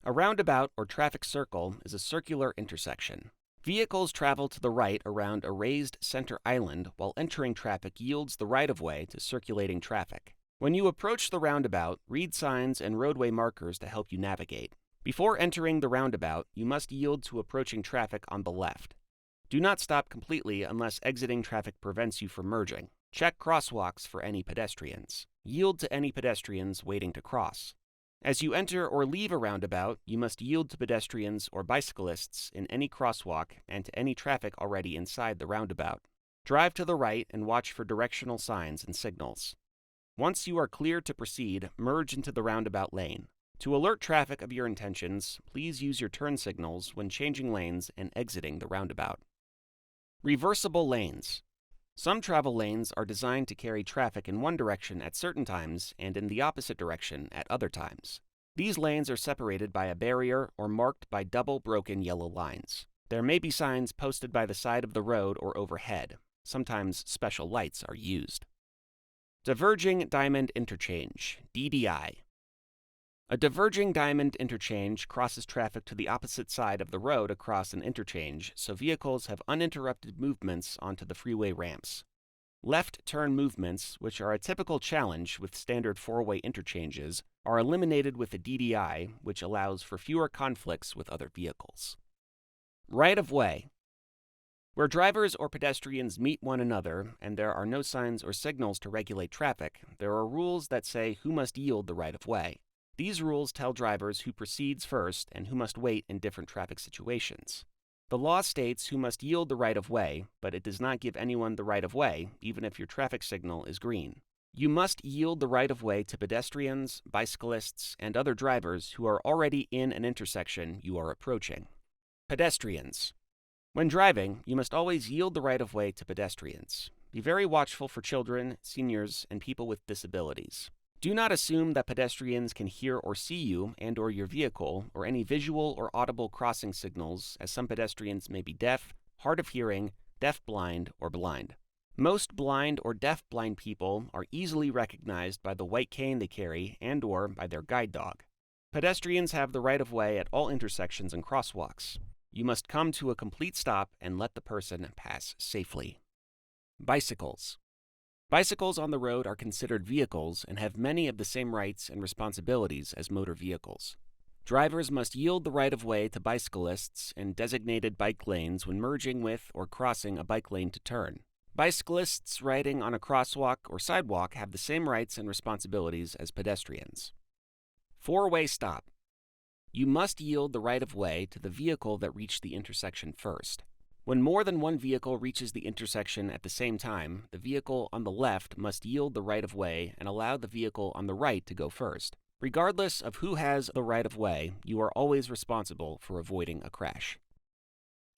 A roundabout or traffic circle is a circular intersection. Vehicles travel to the right around a raised center island while entering traffic yields the right-of-way to circulating traffic. When you approach the roundabout, read signs and roadway markers to help you navigate. Before entering the roundabout, you must yield to approaching traffic on the left. Do not stop completely unless exiting traffic prevents you from merging. Check crosswalks for any pedestrians. Yield to any pedestrians waiting to cross. As you enter or leave a roundabout, you must yield to pedestrians or bicyclists in any crosswalk and to any traffic already inside the roundabout. Drive to the right and watch for directional signs and signals. Once you are clear to proceed, merge into the roundabout lane. To alert traffic of your intentions, please use your turn signals when changing lanes and exiting the roundabout. Reversible lanes. Some travel lanes are designed to carry traffic in one direction at certain times and in the opposite direction at other times. These lanes are separated by a barrier or marked by double broken yellow lines. There may be signs posted by the side of the road or overhead. Sometimes special lights are used. Diverging diamond interchange, DDI. A diverging diamond interchange crosses traffic to the opposite side of the road across an interchange, so vehicles have uninterrupted movements onto the freeway ramps. Left turn movements, which are a typical challenge with standard four-way interchanges, are eliminated with a DDI, which allows for fewer conflicts with other vehicles. Right-of-way. Where drivers or pedestrians meet one another and there are no signs or signals to regulate traffic, there are rules that say who must yield the right-of-way. These rules tell drivers who proceeds first and who must wait in different traffic situations. The law states who must yield the right-of-way, but it does not give anyone the right-of-way, even if your traffic signal is green. You must yield the right-of-way to pedestrians, bicyclists, and other drivers who are already in an intersection you are approaching. Pedestrians. When driving, you must always yield the right-of-way to pedestrians. Be very watchful for children, seniors, and people with disabilities. Do not assume that pedestrians can hear or see you and/or your vehicle or any visual or audible crossing signals, as some pedestrians may be deaf, hard of hearing, deaf-blind, or blind. Most blind or deaf-blind people are easily recognized by the white cane they carry and/or by their guide dog. Pedestrians have the right-of-way at all intersections and crosswalks. You must come to a complete stop and let the person pass safely. Bicycles. Bicycles on the road are considered vehicles and have many of the same rights and responsibilities as motor vehicles. Drivers must yield the right-of-way to bicyclists in designated bike lanes when merging with or crossing a bike lane to turn. Bicyclists riding on a crosswalk or sidewalk have the same rights and responsibilities as pedestrians. Four-way stop. You must yield the right-of-way to the vehicle that reached the intersection first. When more than one vehicle reaches the intersection at the same time, the vehicle on the left must yield the right-of-way and allow the vehicle on the right to go first. Regardless of who has the right-of-way, you are always responsible for avoiding a crash.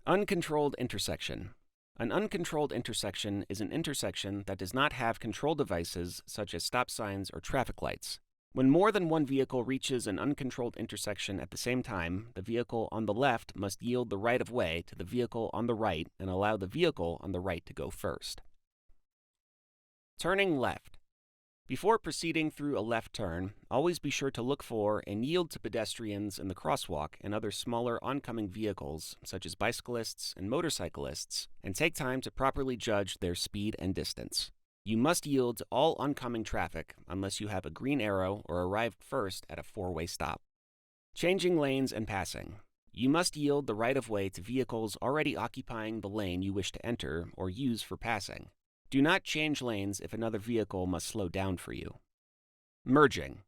Uncontrolled intersection. An uncontrolled intersection is an intersection that does not have control devices such as stop signs or traffic lights. When more than one vehicle reaches an uncontrolled intersection at the same time, the vehicle on the left must yield the right-of-way to the vehicle on the right and allow the vehicle on the right to go first. Turning left. Before proceeding through a left turn, always be sure to look for and yield to pedestrians in the crosswalk and other smaller oncoming vehicles, such as bicyclists and motorcyclists, and take time to properly judge their speed and distance. You must yield to all oncoming traffic unless you have a green arrow or arrived first at a four-way stop. Changing lanes and passing. You must yield the right-of-way to vehicles already occupying the lane you wish to enter or use for passing. Do not change lanes if another vehicle must slow down for you. Merging.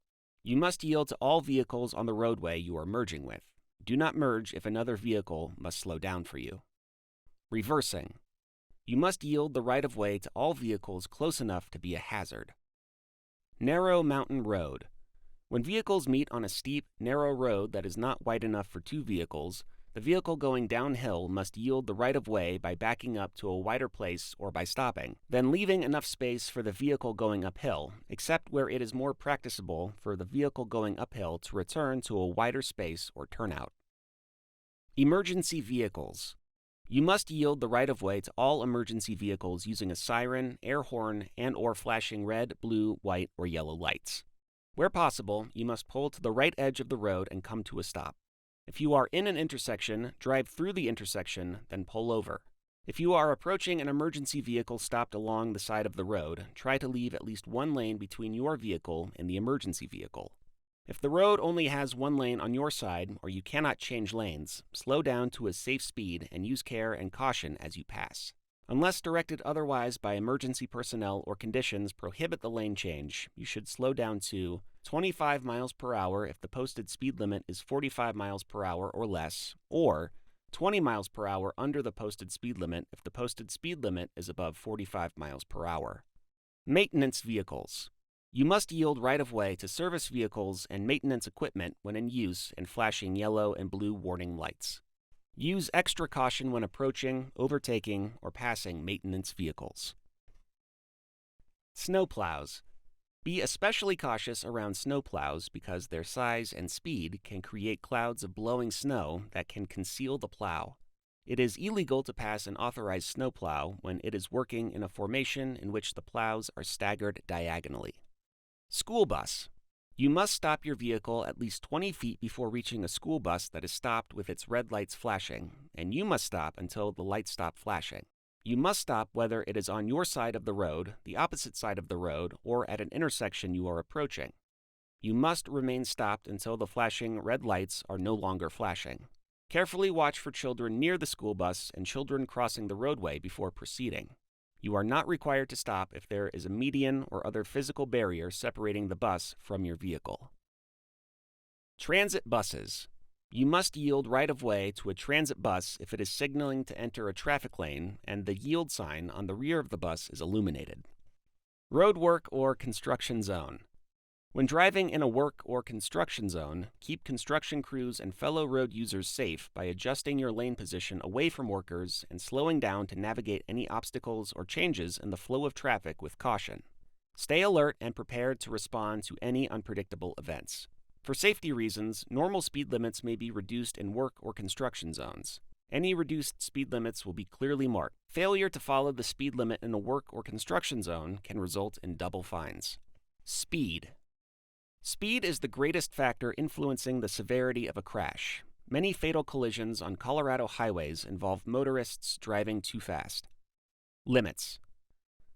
You must yield to all vehicles on the roadway you are merging with. Do not merge if another vehicle must slow down for you. Reversing. You must yield the right-of-way to all vehicles close enough to be a hazard. Narrow mountain road. When vehicles meet on a steep, narrow road that is not wide enough for two vehicles, the vehicle going downhill must yield the right-of-way by backing up to a wider place or by stopping, then leaving enough space for the vehicle going uphill, except where it is more practicable for the vehicle going uphill to return to a wider space or turnout. Emergency vehicles. You must yield the right-of-way to all emergency vehicles using a siren, air horn, and/or flashing red, blue, white, or yellow lights. Where possible, you must pull to the right edge of the road and come to a stop. If you are in an intersection, drive through the intersection, then pull over. If you are approaching an emergency vehicle stopped along the side of the road, try to leave at least one lane between your vehicle and the emergency vehicle. If the road only has one lane on your side or you cannot change lanes, slow down to a safe speed and use care and caution as you pass. Unless directed otherwise by emergency personnel or conditions prohibit the lane change, you should slow down to 25 miles per hour if the posted speed limit is 45 miles per hour or less, or 20 miles per hour under the posted speed limit if the posted speed limit is above 45 miles per hour. Maintenance vehicles. You must yield right-of-way to service vehicles and maintenance equipment when in use and flashing yellow and blue warning lights. Use extra caution when approaching, overtaking, or passing maintenance vehicles. Snowplows. Be especially cautious around snowplows because their size and speed can create clouds of blowing snow that can conceal the plow. It is illegal to pass an authorized snowplow when it is working in a formation in which the plows are staggered diagonally. School bus. You must stop your vehicle at least 20 feet before reaching a school bus that is stopped with its red lights flashing, and you must stop until the lights stop flashing. You must stop whether it is on your side of the road, the opposite side of the road, or at an intersection you are approaching. You must remain stopped until the flashing red lights are no longer flashing. Carefully watch for children near the school bus and children crossing the roadway before proceeding. You are not required to stop if there is a median or other physical barrier separating the bus from your vehicle. Transit buses. You must yield right-of-way to a transit bus if it is signaling to enter a traffic lane and the yield sign on the rear of the bus is illuminated. Road work or construction zone. When driving in a work or construction zone, keep construction crews and fellow road users safe by adjusting your lane position away from workers and slowing down to navigate any obstacles or changes in the flow of traffic with caution. Stay alert and prepared to respond to any unpredictable events. For safety reasons, normal speed limits may be reduced in work or construction zones. Any reduced speed limits will be clearly marked. Failure to follow the speed limit in a work or construction zone can result in double fines. Speed. Speed is the greatest factor influencing the severity of a crash. Many fatal collisions on Colorado highways involve motorists driving too fast. Limits.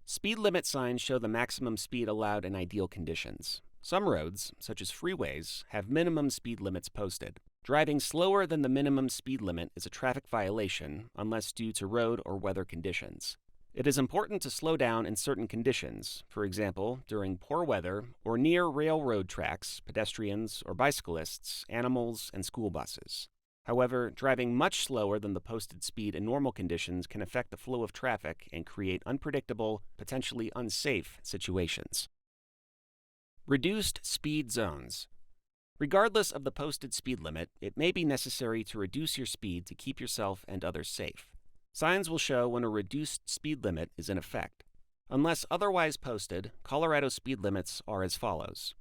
Speed limit signs show the maximum speed allowed in ideal conditions. Some roads, such as freeways, have minimum speed limits posted. Driving slower than the minimum speed limit is a traffic violation unless due to road or weather conditions. It is important to slow down in certain conditions, for example, during poor weather or near railroad tracks, pedestrians or bicyclists, animals, and school buses. However, driving much slower than the posted speed in normal conditions can affect the flow of traffic and create unpredictable, potentially unsafe situations. Reduced speed zones. Regardless of the posted speed limit, it may be necessary to reduce your speed to keep yourself and others safe. Signs will show when a reduced speed limit is in effect. Unless otherwise posted, Colorado speed limits are as follows: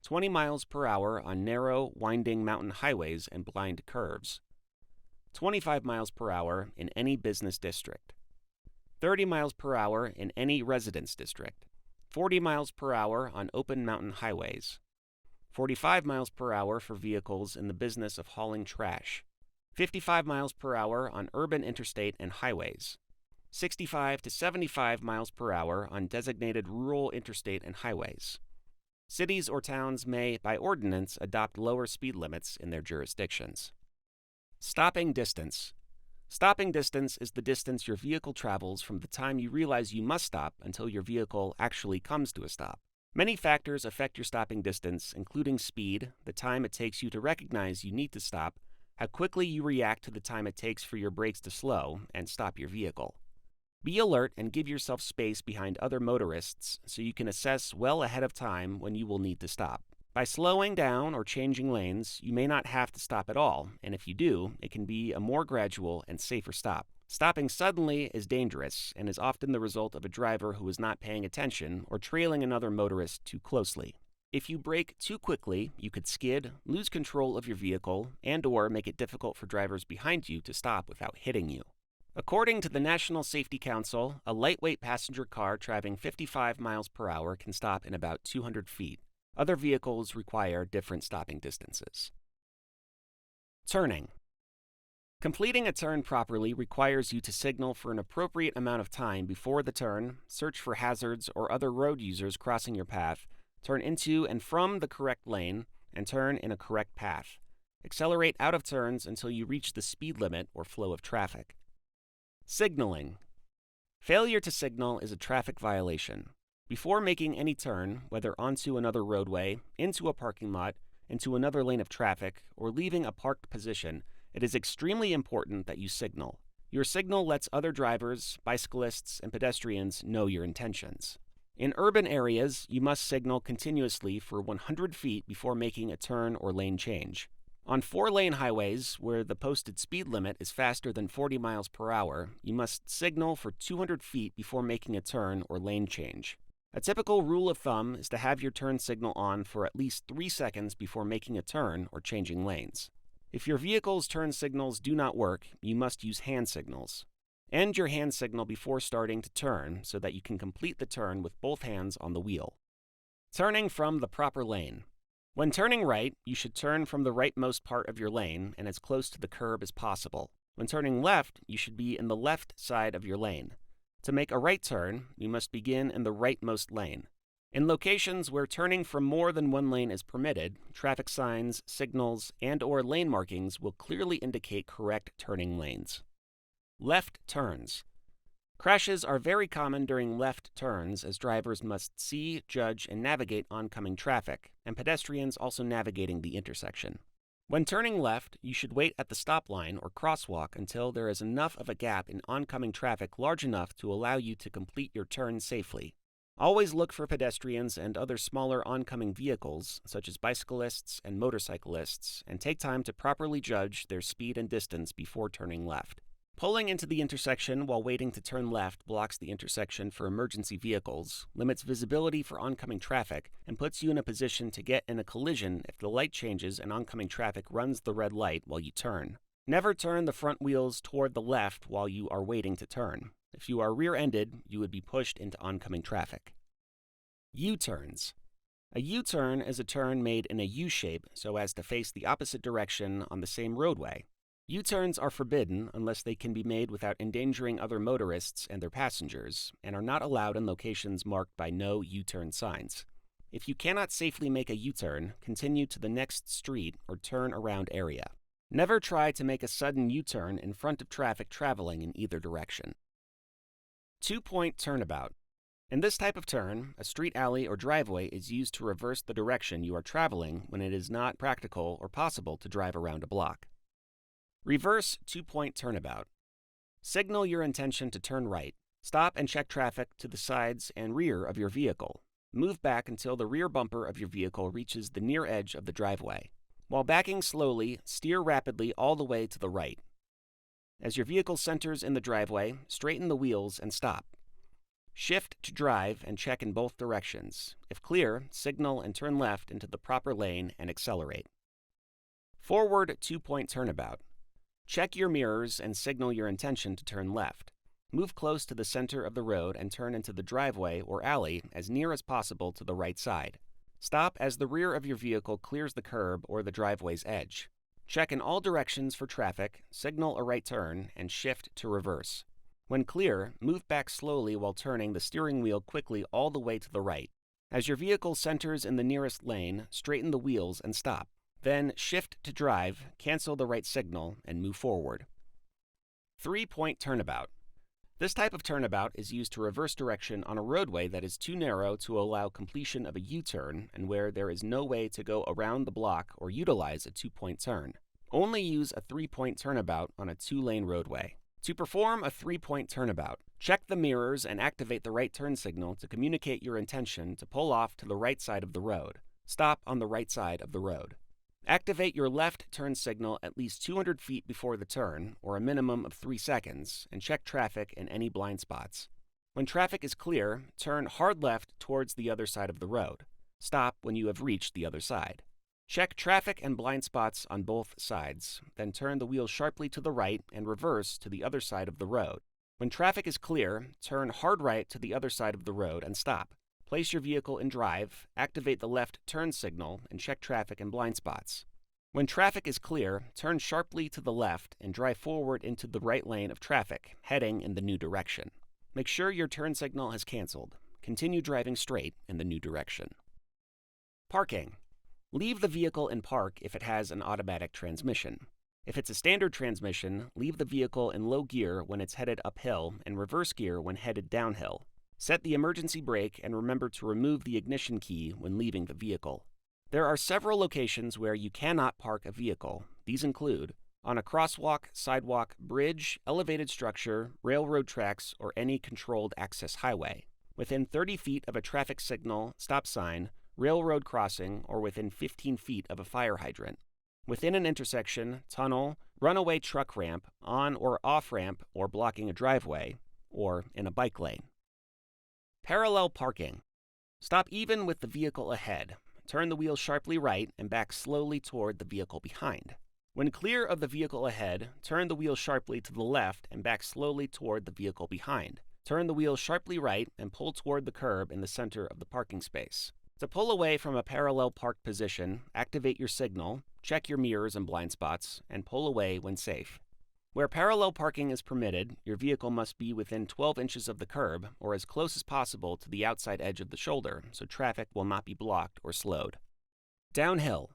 20 miles per hour on narrow, winding mountain highways and blind curves, 25 miles per hour in any business district, 30 miles per hour in any residence district, 40 miles per hour on open mountain highways, 45 miles per hour for vehicles in the business of hauling trash, 55 miles per hour on urban interstate and highways, 65 to 75 miles per hour on designated rural interstate and highways. Cities or towns may, by ordinance, adopt lower speed limits in their jurisdictions. Stopping distance. Stopping distance is the distance your vehicle travels from the time you realize you must stop until your vehicle actually comes to a stop. Many factors affect your stopping distance, including speed, the time it takes you to recognize you need to stop, how quickly you react to the time it takes for your brakes to slow and stop your vehicle. Be alert and give yourself space behind other motorists so you can assess well ahead of time when you will need to stop. By slowing down or changing lanes, you may not have to stop at all, and if you do, it can be a more gradual and safer stop. Stopping suddenly is dangerous and is often the result of a driver who is not paying attention or trailing another motorist too closely. If you brake too quickly, you could skid, lose control of your vehicle, and/or make it difficult for drivers behind you to stop without hitting you. According to the National Safety Council, a lightweight passenger car traveling 55 miles per hour can stop in about 200 feet. Other vehicles require different stopping distances. Turning. Completing a turn properly requires you to signal for an appropriate amount of time before the turn, search for hazards or other road users crossing your path, turn into and from the correct lane, and turn in a correct path. Accelerate out of turns until you reach the speed limit or flow of traffic. Signaling. Failure to signal is a traffic violation. Before making any turn, whether onto another roadway, into a parking lot, into another lane of traffic, or leaving a parked position, it is extremely important that you signal. Your signal lets other drivers, bicyclists, and pedestrians know your intentions. In urban areas, you must signal continuously for 100 feet before making a turn or lane change. On 4-lane highways, where the posted speed limit is faster than 40 miles per hour, you must signal for 200 feet before making a turn or lane change. A typical rule of thumb is to have your turn signal on for at least 3 seconds before making a turn or changing lanes. If your vehicle's turn signals do not work, you must use hand signals. End your hand signal before starting to turn so that you can complete the turn with both hands on the wheel. Turning from the proper lane. When turning right, you should turn from the rightmost part of your lane and as close to the curb as possible. When turning left, you should be in the left side of your lane. To make a right turn, you must begin in the rightmost lane. In locations where turning from more than one lane is permitted, traffic signs, signals, and/or lane markings will clearly indicate correct turning lanes. Left turns. Crashes are very common during left turns as drivers must see, judge, and navigate oncoming traffic, and pedestrians also navigating the intersection. When turning left, you should wait at the stop line or crosswalk until there is enough of a gap in oncoming traffic large enough to allow you to complete your turn safely. Always look for pedestrians and other smaller oncoming vehicles, such as bicyclists and motorcyclists, and take time to properly judge their speed and distance before turning left. Pulling into the intersection while waiting to turn left blocks the intersection for emergency vehicles, limits visibility for oncoming traffic, and puts you in a position to get in a collision if the light changes and oncoming traffic runs the red light while you turn. Never turn the front wheels toward the left while you are waiting to turn. If you are rear-ended, you would be pushed into oncoming traffic. U-turns. A U-turn is a turn made in a U-shape so as to face the opposite direction on the same roadway. U-turns are forbidden unless they can be made without endangering other motorists and their passengers, and are not allowed in locations marked by no U-turn signs. If you cannot safely make a U-turn, continue to the next street or turn around area. Never try to make a sudden U-turn in front of traffic traveling in either direction. Two-point turnabout. In this type of turn, a street alley or driveway is used to reverse the direction you are traveling when it is not practical or possible to drive around a block. Reverse two-point turnabout. Signal your intention to turn right. Stop and check traffic to the sides and rear of your vehicle. Move back until the rear bumper of your vehicle reaches the near edge of the driveway. While backing slowly, steer rapidly all the way to the right. As your vehicle centers in the driveway, straighten the wheels and stop. Shift to drive and check in both directions. If clear, signal and turn left into the proper lane and accelerate. Forward two-point turnabout. Check your mirrors and signal your intention to turn left. Move close to the center of the road and turn into the driveway or alley as near as possible to the right side. Stop as the rear of your vehicle clears the curb or the driveway's edge. Check in all directions for traffic, signal a right turn, and shift to reverse. When clear, move back slowly while turning the steering wheel quickly all the way to the right. As your vehicle centers in the nearest lane, straighten the wheels and stop. Then shift to drive, cancel the right signal, and move forward. Three-point turnabout. This type of turnabout is used to reverse direction on a roadway that is too narrow to allow completion of a U-turn and where there is no way to go around the block or utilize a two-point turn. Only use a three-point turnabout on a two-lane roadway. To perform a three-point turnabout, check the mirrors and activate the right turn signal to communicate your intention to pull off to the right side of the road. Stop on the right side of the road. Activate your left turn signal at least 200 feet before the turn, or a minimum of 3 seconds, and check traffic and any blind spots. When traffic is clear, turn hard left towards the other side of the road. Stop when you have reached the other side. Check traffic and blind spots on both sides, then turn the wheel sharply to the right and reverse to the other side of the road. When traffic is clear, turn hard right to the other side of the road and stop. Place your vehicle in drive, activate the left turn signal, and check traffic and blind spots. When traffic is clear, turn sharply to the left and drive forward into the right lane of traffic, heading in the new direction. Make sure your turn signal has canceled. Continue driving straight in the new direction. Parking. Leave the vehicle in park if it has an automatic transmission. If it's a standard transmission, leave the vehicle in low gear when it's headed uphill and reverse gear when headed downhill. Set the emergency brake and remember to remove the ignition key when leaving the vehicle. There are several locations where you cannot park a vehicle. These include on a crosswalk, sidewalk, bridge, elevated structure, railroad tracks, or any controlled access highway, within 30 feet of a traffic signal, stop sign, railroad crossing, or within 15 feet of a fire hydrant, within an intersection, tunnel, runaway truck ramp, on or off ramp, or blocking a driveway, or in a bike lane. Parallel parking. Stop even with the vehicle ahead. Turn the wheel sharply right and back slowly toward the vehicle behind. When clear of the vehicle ahead, turn the wheel sharply to the left and back slowly toward the vehicle behind. Turn the wheel sharply right and pull toward the curb in the center of the parking space. To pull away from a parallel parked position, activate your signal, check your mirrors and blind spots, and pull away when safe. Where parallel parking is permitted, your vehicle must be within 12 inches of the curb or as close as possible to the outside edge of the shoulder so traffic will not be blocked or slowed. Downhill.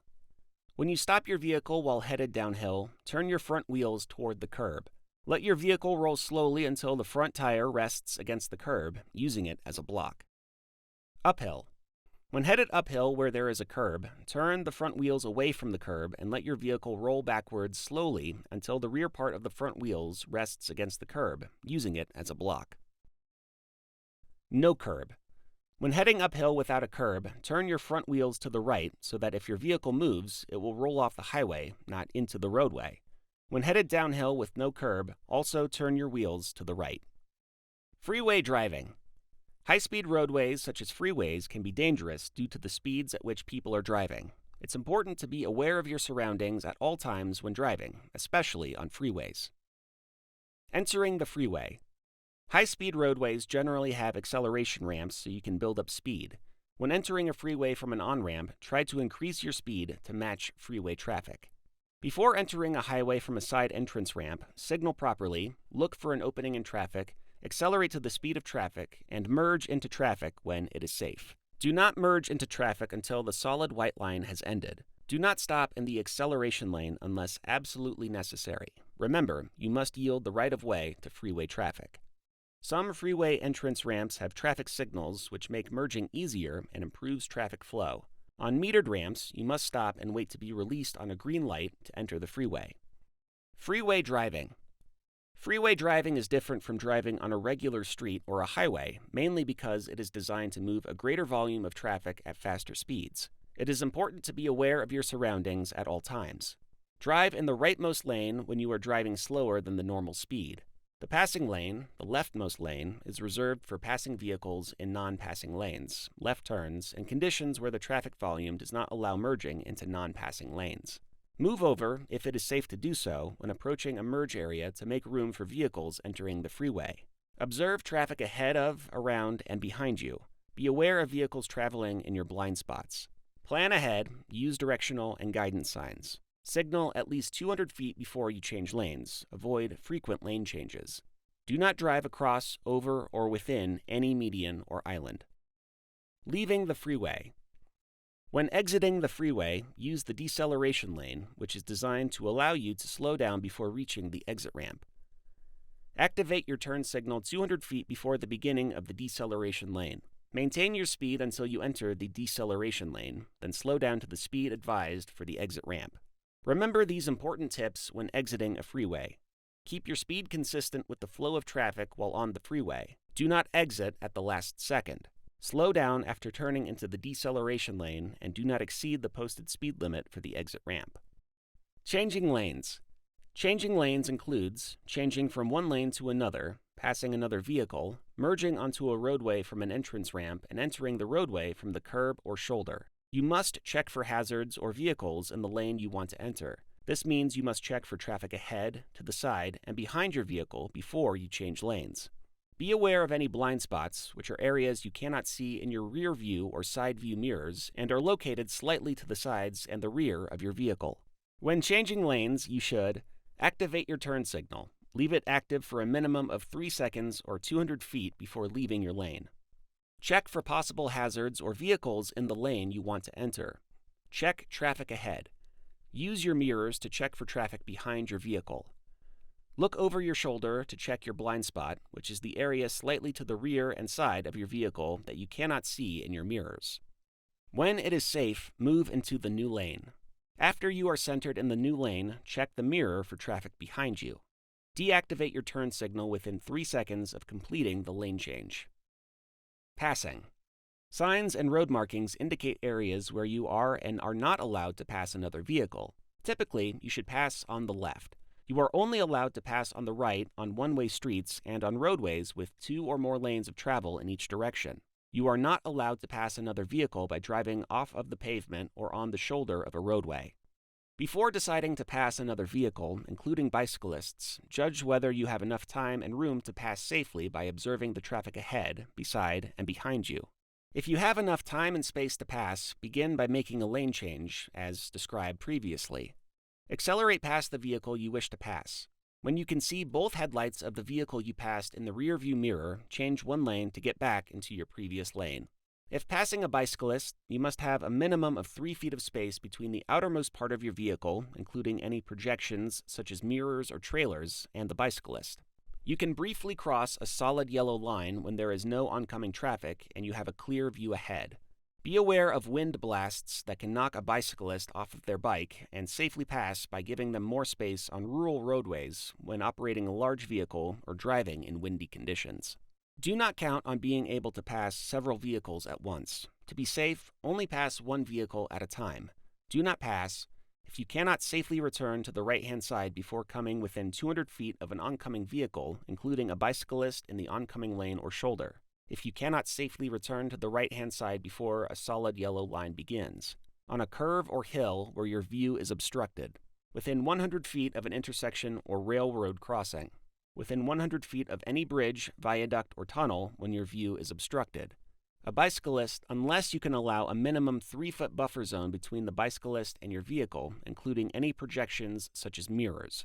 When you stop your vehicle while headed downhill, turn your front wheels toward the curb. Let your vehicle roll slowly until the front tire rests against the curb, using it as a block. Uphill. When headed uphill where there is a curb, turn the front wheels away from the curb and let your vehicle roll backwards slowly until the rear part of the front wheels rests against the curb, using it as a block. No curb. When heading uphill without a curb, turn your front wheels to the right so that if your vehicle moves, it will roll off the highway, not into the roadway. When headed downhill with no curb, also turn your wheels to the right. Freeway driving. High-speed roadways such as freeways can be dangerous due to the speeds at which people are driving. It's important to be aware of your surroundings at all times when driving, especially on freeways. Entering the freeway. High-speed roadways generally have acceleration ramps so you can build up speed. When entering a freeway from an on-ramp, try to increase your speed to match freeway traffic. Before entering a highway from a side entrance ramp, signal properly, look for an opening in traffic, accelerate to the speed of traffic, and merge into traffic when it is safe. Do not merge into traffic until the solid white line has ended. Do not stop in the acceleration lane unless absolutely necessary. Remember, you must yield the right-of-way to freeway traffic. Some freeway entrance ramps have traffic signals which make merging easier and improves traffic flow. On metered ramps, you must stop and wait to be released on a green light to enter the freeway. Freeway driving. Freeway driving is different from driving on a regular street or a highway, mainly because it is designed to move a greater volume of traffic at faster speeds. It is important to be aware of your surroundings at all times. Drive in the rightmost lane when you are driving slower than the normal speed. The passing lane, the leftmost lane, is reserved for passing vehicles in non-passing lanes, left turns, and conditions where the traffic volume does not allow merging into non-passing lanes. Move over, if it is safe to do so, when approaching a merge area to make room for vehicles entering the freeway. Observe traffic ahead of, around, and behind you. Be aware of vehicles traveling in your blind spots. Plan ahead, use directional and guidance signs. Signal at least 200 feet before you change lanes. Avoid frequent lane changes. Do not drive across, over, or within any median or island. Leaving the freeway. When exiting the freeway, use the deceleration lane, which is designed to allow you to slow down before reaching the exit ramp. Activate your turn signal 200 feet before the beginning of the deceleration lane. Maintain your speed until you enter the deceleration lane, then slow down to the speed advised for the exit ramp. Remember these important tips when exiting a freeway. Keep your speed consistent with the flow of traffic while on the freeway. Do not exit at the last second. Slow down after turning into the deceleration lane and do not exceed the posted speed limit for the exit ramp. Changing lanes. Changing lanes includes changing from one lane to another, passing another vehicle, merging onto a roadway from an entrance ramp, and entering the roadway from the curb or shoulder. You must check for hazards or vehicles in the lane you want to enter. This means you must check for traffic ahead, to the side, and behind your vehicle before you change lanes. Be aware of any blind spots, which are areas you cannot see in your rear view or side view mirrors and are located slightly to the sides and the rear of your vehicle. When changing lanes, you should activate your turn signal. Leave it active for a minimum of 3 seconds or 200 feet before leaving your lane. Check for possible hazards or vehicles in the lane you want to enter. Check traffic ahead. Use your mirrors to check for traffic behind your vehicle. Look over your shoulder to check your blind spot, which is the area slightly to the rear and side of your vehicle that you cannot see in your mirrors. When it is safe, move into the new lane. After you are centered in the new lane, check the mirror for traffic behind you. Deactivate your turn signal within 3 seconds of completing the lane change. Passing. Signs and road markings indicate areas where you are and are not allowed to pass another vehicle. Typically, you should pass on the left. You are only allowed to pass on the right on one-way streets and on roadways with 2 or more lanes of travel in each direction. You are not allowed to pass another vehicle by driving off of the pavement or on the shoulder of a roadway. Before deciding to pass another vehicle, including bicyclists, judge whether you have enough time and room to pass safely by observing the traffic ahead, beside, and behind you. If you have enough time and space to pass, begin by making a lane change, as described previously. Accelerate past the vehicle you wish to pass. When you can see both headlights of the vehicle you passed in the rearview mirror, change one lane to get back into your previous lane. If passing a bicyclist, you must have a minimum of 3 feet of space between the outermost part of your vehicle, including any projections such as mirrors or trailers, and the bicyclist. You can briefly cross a solid yellow line when there is no oncoming traffic and you have a clear view ahead. Be aware of wind blasts that can knock a bicyclist off of their bike and safely pass by giving them more space on rural roadways when operating a large vehicle or driving in windy conditions. Do not count on being able to pass several vehicles at once. To be safe, only pass one vehicle at a time. Do not pass if you cannot safely return to the right-hand side before coming within 200 feet of an oncoming vehicle, including a bicyclist in the oncoming lane or shoulder. If you cannot safely return to the right-hand side before a solid yellow line begins. On a curve or hill where your view is obstructed. Within 100 feet of an intersection or railroad crossing. Within 100 feet of any bridge, viaduct, or tunnel when your view is obstructed. A bicyclist, unless you can allow a minimum 3-foot buffer zone between the bicyclist and your vehicle, including any projections such as mirrors.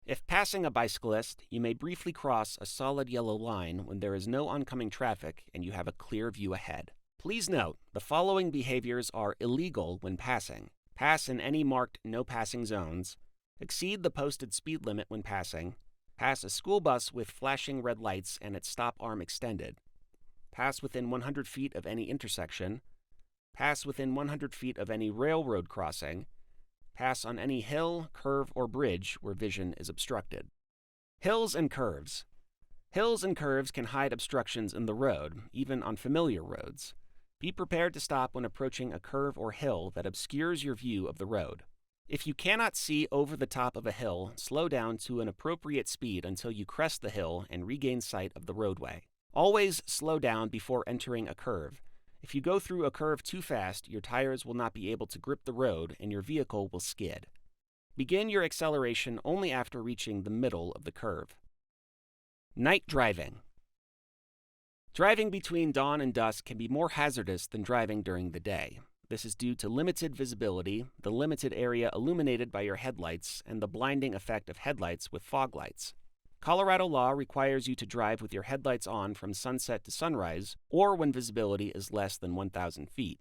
If passing a bicyclist, you may briefly cross a solid yellow line when there is no oncoming traffic and you have a clear view ahead. Please note, the following behaviors are illegal when passing. Pass in any marked no passing zones. Exceed the posted speed limit when passing. Pass a school bus with flashing red lights and its stop arm extended. Pass within 100 feet of any intersection. Pass within 100 feet of any railroad crossing. Pass on any hill, curve, or bridge where vision is obstructed. Hills and curves. Hills and curves can hide obstructions in the road, even on familiar roads. Be prepared to stop when approaching a curve or hill that obscures your view of the road. If you cannot see over the top of a hill, slow down to an appropriate speed until you crest the hill and regain sight of the roadway. Always slow down before entering a curve. If you go through a curve too fast, your tires will not be able to grip the road and your vehicle will skid. Begin your acceleration only after reaching the middle of the curve. Night driving. Driving between dawn and dusk can be more hazardous than driving during the day. This is due to limited visibility, the limited area illuminated by your headlights, and the blinding effect of headlights with fog lights. Colorado law requires you to drive with your headlights on from sunset to sunrise, or when visibility is less than 1,000 feet.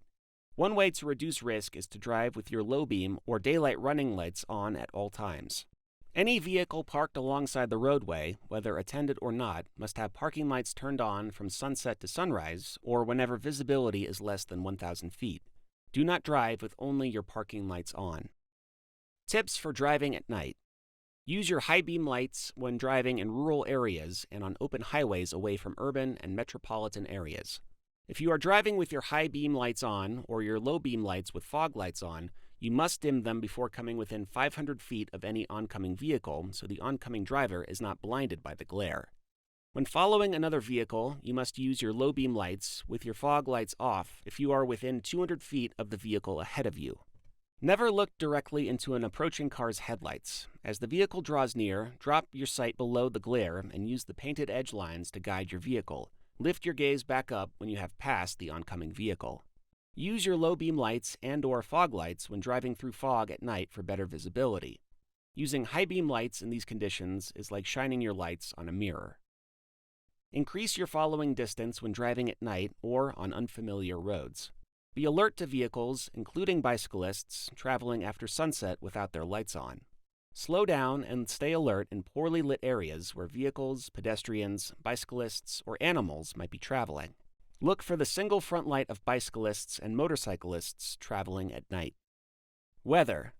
One way to reduce risk is to drive with your low beam or daylight running lights on at all times. Any vehicle parked alongside the roadway, whether attended or not, must have parking lights turned on from sunset to sunrise, or whenever visibility is less than 1,000 feet. Do not drive with only your parking lights on. Tips for driving at night. Use your high beam lights when driving in rural areas and on open highways away from urban and metropolitan areas. If you are driving with your high beam lights on or your low beam lights with fog lights on, you must dim them before coming within 500 feet of any oncoming vehicle so the oncoming driver is not blinded by the glare. When following another vehicle, you must use your low beam lights with your fog lights off if you are within 200 feet of the vehicle ahead of you. Never look directly into an approaching car's headlights. As the vehicle draws near, drop your sight below the glare and use the painted edge lines to guide your vehicle. Lift your gaze back up when you have passed the oncoming vehicle. Use your low beam lights and/or fog lights when driving through fog at night for better visibility. Using high beam lights in these conditions is like shining your lights on a mirror. Increase your following distance when driving at night or on unfamiliar roads. Be alert to vehicles, including bicyclists, traveling after sunset without their lights on. Slow down and stay alert in poorly lit areas where vehicles, pedestrians, bicyclists, or animals might be traveling. Look for the single front light of bicyclists and motorcyclists traveling at night. Weather.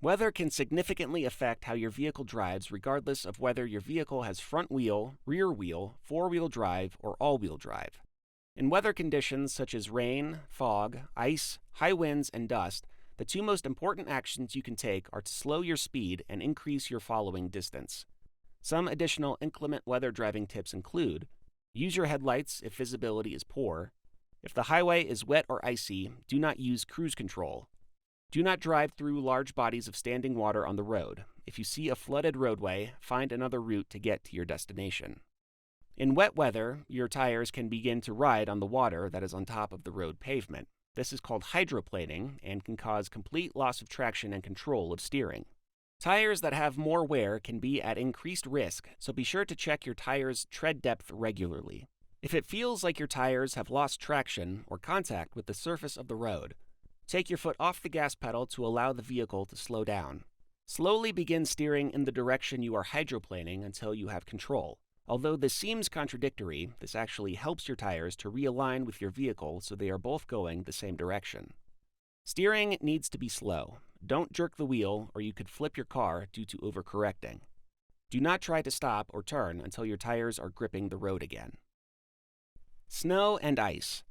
Weather can significantly affect how your vehicle drives regardless of whether your vehicle has front wheel, rear wheel, four-wheel drive, or all-wheel drive. In weather conditions such as rain, fog, ice, high winds, and dust, the two most important actions you can take are to slow your speed and increase your following distance. Some additional inclement weather driving tips include: use your headlights if visibility is poor. If the highway is wet or icy, do not use cruise control. Do not drive through large bodies of standing water on the road. If you see a flooded roadway, find another route to get to your destination. In wet weather, your tires can begin to ride on the water that is on top of the road pavement. This is called hydroplaning and can cause complete loss of traction and control of steering. Tires that have more wear can be at increased risk, so be sure to check your tires' tread depth regularly. If it feels like your tires have lost traction or contact with the surface of the road, take your foot off the gas pedal to allow the vehicle to slow down. Slowly begin steering in the direction you are hydroplaning until you have control. Although this seems contradictory, this actually helps your tires to realign with your vehicle so they are both going the same direction. Steering needs to be slow. Don't jerk the wheel or you could flip your car due to overcorrecting. Do not try to stop or turn until your tires are gripping the road again. Snow and ice.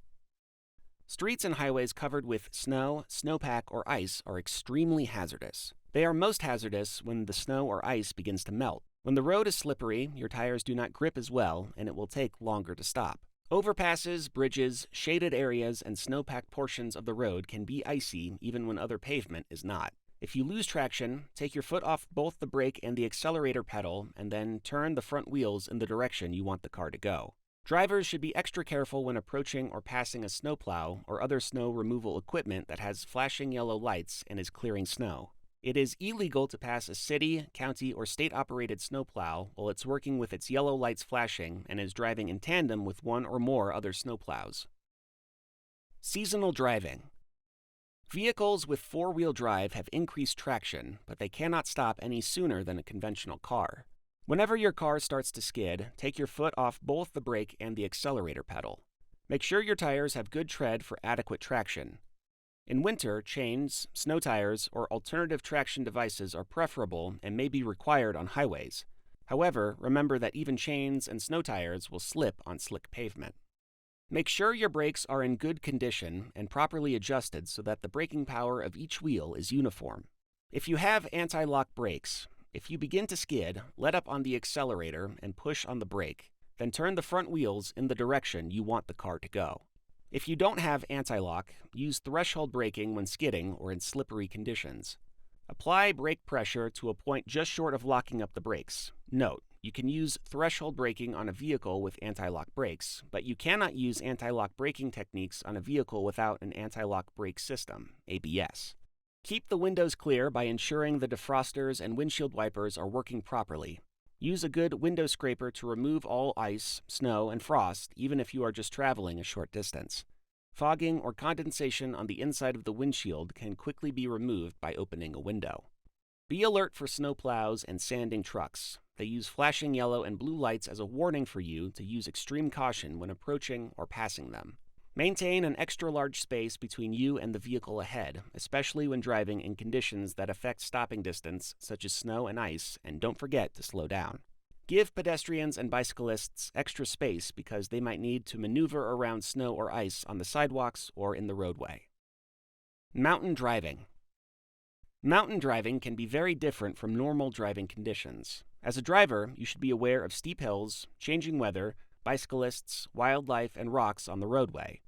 Streets and highways covered with snow, snowpack, or ice are extremely hazardous. They are most hazardous when the snow or ice begins to melt. When the road is slippery, your tires do not grip as well, and it will take longer to stop. Overpasses, bridges, shaded areas, and snowpacked portions of the road can be icy even when other pavement is not. If you lose traction, take your foot off both the brake and the accelerator pedal, and then turn the front wheels in the direction you want the car to go. Drivers should be extra careful when approaching or passing a snowplow or other snow removal equipment that has flashing yellow lights and is clearing snow. It is illegal to pass a city, county, or state-operated snowplow while it's working with its yellow lights flashing and is driving in tandem with one or more other snowplows. Seasonal driving. Vehicles with four-wheel drive have increased traction, but they cannot stop any sooner than a conventional car. Whenever your car starts to skid, take your foot off both the brake and the accelerator pedal. Make sure your tires have good tread for adequate traction. In winter, chains, snow tires, or alternative traction devices are preferable and may be required on highways. However, remember that even chains and snow tires will slip on slick pavement. Make sure your brakes are in good condition and properly adjusted so that the braking power of each wheel is uniform. If you have anti-lock brakes, if you begin to skid, let up on the accelerator and push on the brake, then turn the front wheels in the direction you want the car to go. If you don't have anti-lock, use threshold braking when skidding or in slippery conditions. Apply brake pressure to a point just short of locking up the brakes. Note, you can use threshold braking on a vehicle with anti-lock brakes, but you cannot use anti-lock braking techniques on a vehicle without an anti-lock brake system, ABS. Keep the windows clear by ensuring the defrosters and windshield wipers are working properly. Use a good window scraper to remove all ice, snow, and frost, even if you are just traveling a short distance. Fogging or condensation on the inside of the windshield can quickly be removed by opening a window. Be alert for snowplows and sanding trucks. They use flashing yellow and blue lights as a warning for you to use extreme caution when approaching or passing them. Maintain an extra large space between you and the vehicle ahead, especially when driving in conditions that affect stopping distance, such as snow and ice, and don't forget to slow down. Give pedestrians and bicyclists extra space because they might need to maneuver around snow or ice on the sidewalks or in the roadway. Mountain driving. Mountain driving can be very different from normal driving conditions. As a driver, you should be aware of steep hills, changing weather, bicyclists, wildlife, and rocks on the roadway.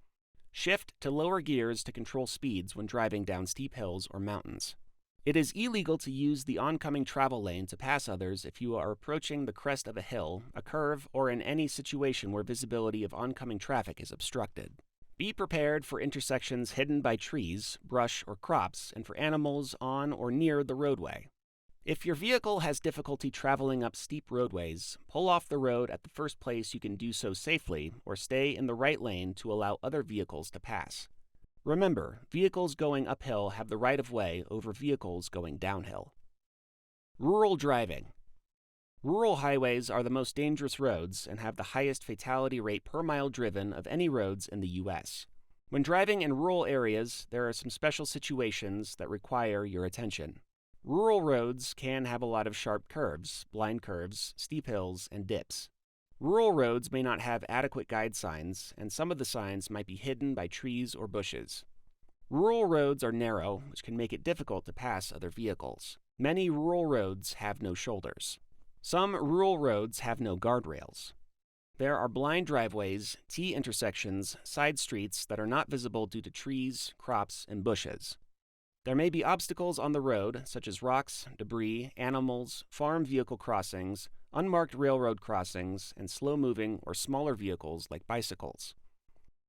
Shift to lower gears to control speeds when driving down steep hills or mountains. It is illegal to use the oncoming travel lane to pass others if you are approaching the crest of a hill, a curve, or in any situation where visibility of oncoming traffic is obstructed. Be prepared for intersections hidden by trees, brush, or crops, and for animals on or near the roadway. If your vehicle has difficulty traveling up steep roadways, pull off the road at the first place you can do so safely, or stay in the right lane to allow other vehicles to pass. Remember, vehicles going uphill have the right of way over vehicles going downhill. Rural driving. Rural highways are the most dangerous roads and have the highest fatality rate per mile driven of any roads in the U.S. When driving in rural areas, there are some special situations that require your attention. Rural roads can have a lot of sharp curves, blind curves, steep hills, and dips. Rural roads may not have adequate guide signs, and some of the signs might be hidden by trees or bushes. Rural roads are narrow, which can make it difficult to pass other vehicles. Many rural roads have no shoulders. Some rural roads have no guardrails. There are blind driveways, T-intersections, side streets that are not visible due to trees, crops, and bushes. There may be obstacles on the road, such as rocks, debris, animals, farm vehicle crossings, unmarked railroad crossings, and slow-moving or smaller vehicles like bicycles.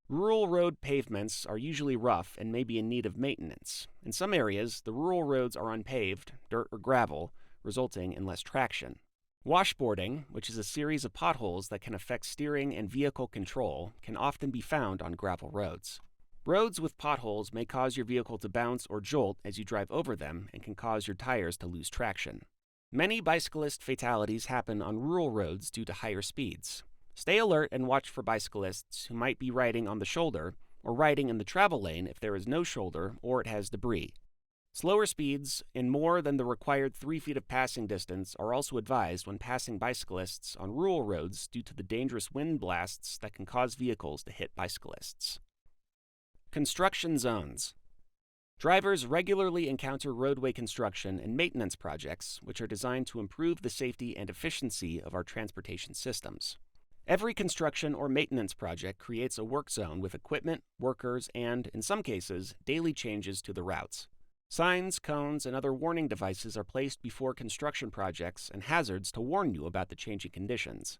Rural road pavements are usually rough and may be in need of maintenance. In some areas, the rural roads are unpaved, dirt or gravel, resulting in less traction. Washboarding, which is a series of potholes that can affect steering and vehicle control, can often be found on gravel roads. Roads with potholes may cause your vehicle to bounce or jolt as you drive over them and can cause your tires to lose traction. Many bicyclist fatalities happen on rural roads due to higher speeds. Stay alert and watch for bicyclists who might be riding on the shoulder or riding in the travel lane if there is no shoulder or it has debris. Slower speeds and more than the required 3 feet of passing distance are also advised when passing bicyclists on rural roads due to the dangerous wind blasts that can cause vehicles to hit bicyclists. Construction zones. Drivers regularly encounter roadway construction and maintenance projects, which are designed to improve the safety and efficiency of our transportation systems. Every construction or maintenance project creates a work zone with equipment, workers, and, in some cases, daily changes to the routes. Signs, cones, and other warning devices are placed before construction projects and hazards to warn you about the changing conditions.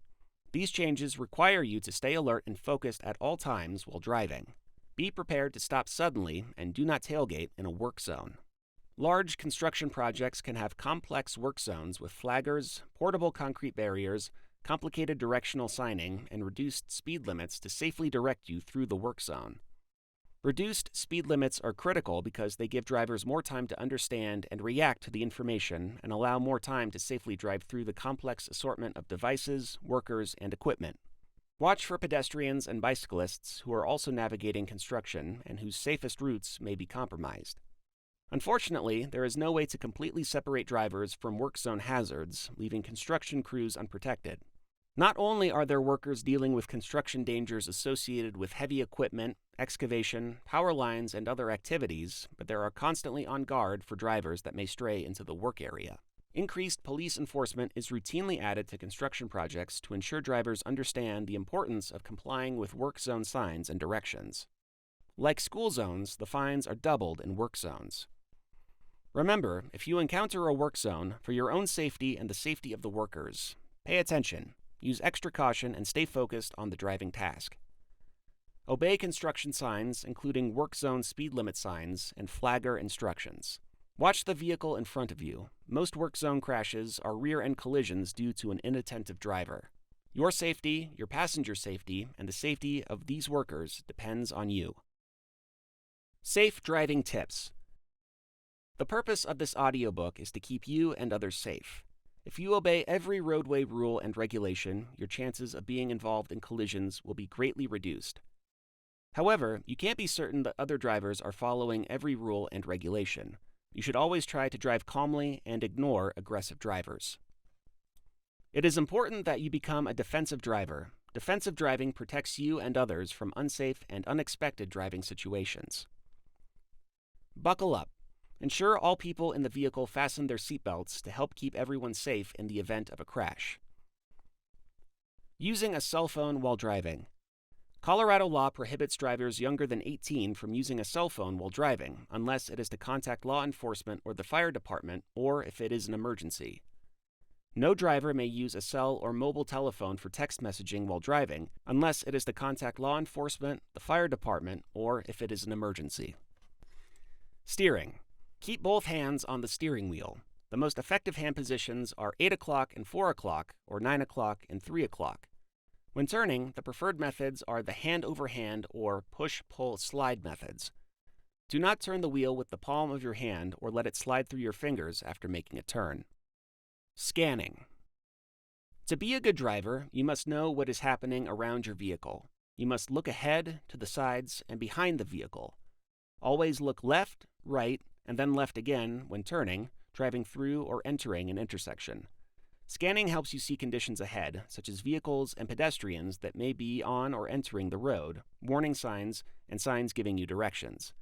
These changes require you to stay alert and focused at all times while driving. Be prepared to stop suddenly and do not tailgate in a work zone. Large construction projects can have complex work zones with flaggers, portable concrete barriers, complicated directional signing, and reduced speed limits to safely direct you through the work zone. Reduced speed limits are critical because they give drivers more time to understand and react to the information and allow more time to safely drive through the complex assortment of devices, workers, and equipment. Watch for pedestrians and bicyclists who are also navigating construction and whose safest routes may be compromised. Unfortunately, there is no way to completely separate drivers from work zone hazards, leaving construction crews unprotected. Not only are there workers dealing with construction dangers associated with heavy equipment, excavation, power lines, and other activities, but there are constantly on guard for drivers that may stray into the work area. Increased police enforcement is routinely added to construction projects to ensure drivers understand the importance of complying with work zone signs and directions. Like school zones, the fines are doubled in work zones. Remember, if you encounter a work zone, for your own safety and the safety of the workers, pay attention, use extra caution, and stay focused on the driving task. Obey construction signs, including work zone speed limit signs and flagger instructions. Watch the vehicle in front of you. Most work zone crashes are rear-end collisions due to an inattentive driver. Your safety, your passenger safety, and the safety of these workers depends on you. Safe driving tips. The purpose of this audiobook is to keep you and others safe. If you obey every roadway rule and regulation, your chances of being involved in collisions will be greatly reduced. However, you can't be certain that other drivers are following every rule and regulation. You should always try to drive calmly and ignore aggressive drivers. It is important that you become a defensive driver. Defensive driving protects you and others from unsafe and unexpected driving situations. Buckle up. Ensure all people in the vehicle fasten their seatbelts to help keep everyone safe in the event of a crash. Using a cell phone while driving. Colorado law prohibits drivers younger than 18 from using a cell phone while driving, unless it is to contact law enforcement or the fire department, or if it is an emergency. No driver may use a cell or mobile telephone for text messaging while driving, unless it is to contact law enforcement, the fire department, or if it is an emergency. Steering. Keep both hands on the steering wheel. The most effective hand positions are 8 o'clock and 4 o'clock, or 9 o'clock and 3 o'clock. When turning, the preferred methods are the hand-over-hand or push-pull-slide methods. Do not turn the wheel with the palm of your hand or let it slide through your fingers after making a turn. Scanning. To be a good driver, you must know what is happening around your vehicle. You must look ahead, to the sides, and behind the vehicle. Always look left, right, and then left again when turning, driving through, or entering an intersection. Scanning helps you see conditions ahead, such as vehicles and pedestrians that may be on or entering the road, warning signs, and signs giving you directions.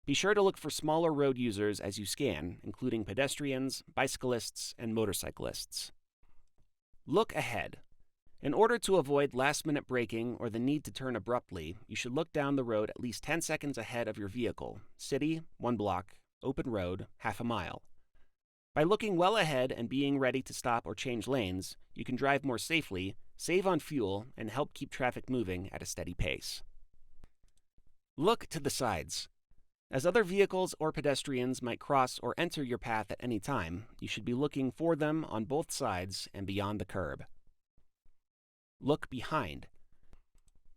Be sure to look for smaller road users as you scan, including pedestrians, bicyclists, and motorcyclists. Look ahead. In order to avoid last-minute braking or the need to turn abruptly, you should look down the road at least 10 seconds ahead of your vehicle, city, 1 block, open road, half a mile. By looking well ahead and being ready to stop or change lanes, you can drive more safely, save on fuel, and help keep traffic moving at a steady pace. Look to the sides. As other vehicles or pedestrians might cross or enter your path at any time, you should be looking for them on both sides and beyond the curb. Look behind.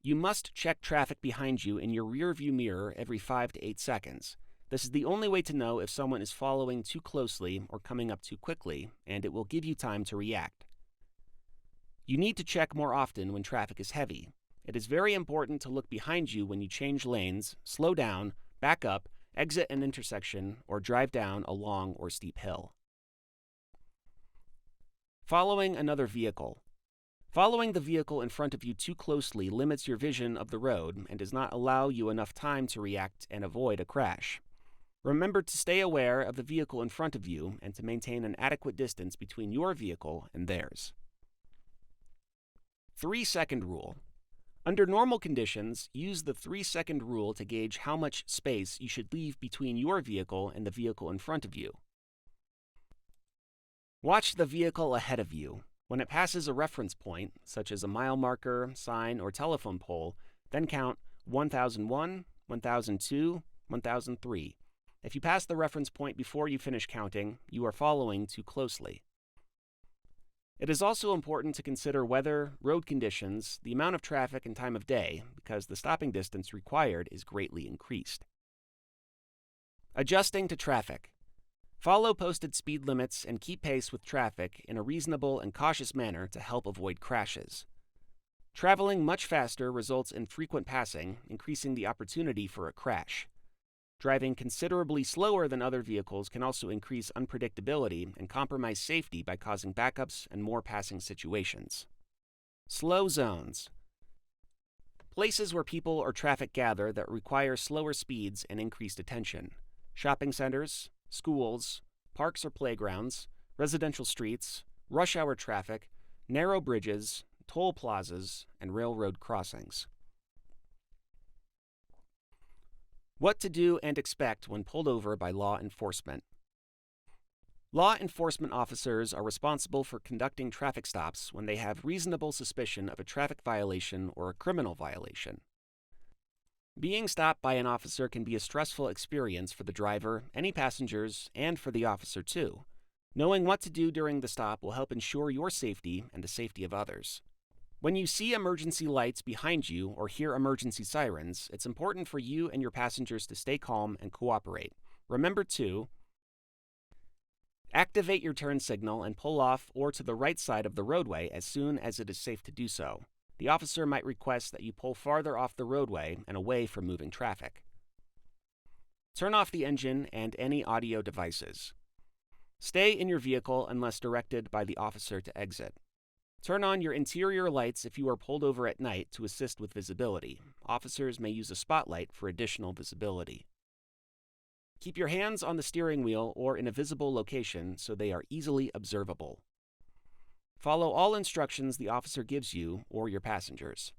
You must check traffic behind you in your rear-view mirror every 5 to 8 seconds. This is the only way to know if someone is following too closely or coming up too quickly, and it will give you time to react. You need to check more often when traffic is heavy. It is very important to look behind you when you change lanes, slow down, back up, exit an intersection, or drive down a long or steep hill. Following another vehicle. Following the vehicle in front of you too closely limits your vision of the road and does not allow you enough time to react and avoid a crash. Remember to stay aware of the vehicle in front of you and to maintain an adequate distance between your vehicle and theirs. 3-second rule. Under normal conditions, use the 3-second rule to gauge how much space you should leave between your vehicle and the vehicle in front of you. Watch the vehicle ahead of you. When it passes a reference point, such as a mile marker, sign, or telephone pole, then count 1001, 1002, 1003. If you pass the reference point before you finish counting, you are following too closely. It is also important to consider weather, road conditions, the amount of traffic, and time of day, because the stopping distance required is greatly increased. Adjusting to traffic. Follow posted speed limits and keep pace with traffic in a reasonable and cautious manner to help avoid crashes. Traveling much faster results in frequent passing, increasing the opportunity for a crash. Driving considerably slower than other vehicles can also increase unpredictability and compromise safety by causing backups and more passing situations. Slow zones. Places where people or traffic gather that require slower speeds and increased attention. Shopping centers, schools, parks or playgrounds, residential streets, rush hour traffic, narrow bridges, toll plazas, and railroad crossings. What to do and expect when pulled over by law enforcement. Law enforcement officers are responsible for conducting traffic stops when they have reasonable suspicion of a traffic violation or a criminal violation. Being stopped by an officer can be a stressful experience for the driver, any passengers, and for the officer too. Knowing what to do during the stop will help ensure your safety and the safety of others. When you see emergency lights behind you or hear emergency sirens, it's important for you and your passengers to stay calm and cooperate. Remember to activate your turn signal and pull off or to the right side of the roadway as soon as it is safe to do so. The officer might request that you pull farther off the roadway and away from moving traffic. Turn off the engine and any audio devices. Stay in your vehicle unless directed by the officer to exit. Turn on your interior lights if you are pulled over at night to assist with visibility. Officers may use a spotlight for additional visibility. Keep your hands on the steering wheel or in a visible location so they are easily observable. Follow all instructions the officer gives you or your passengers.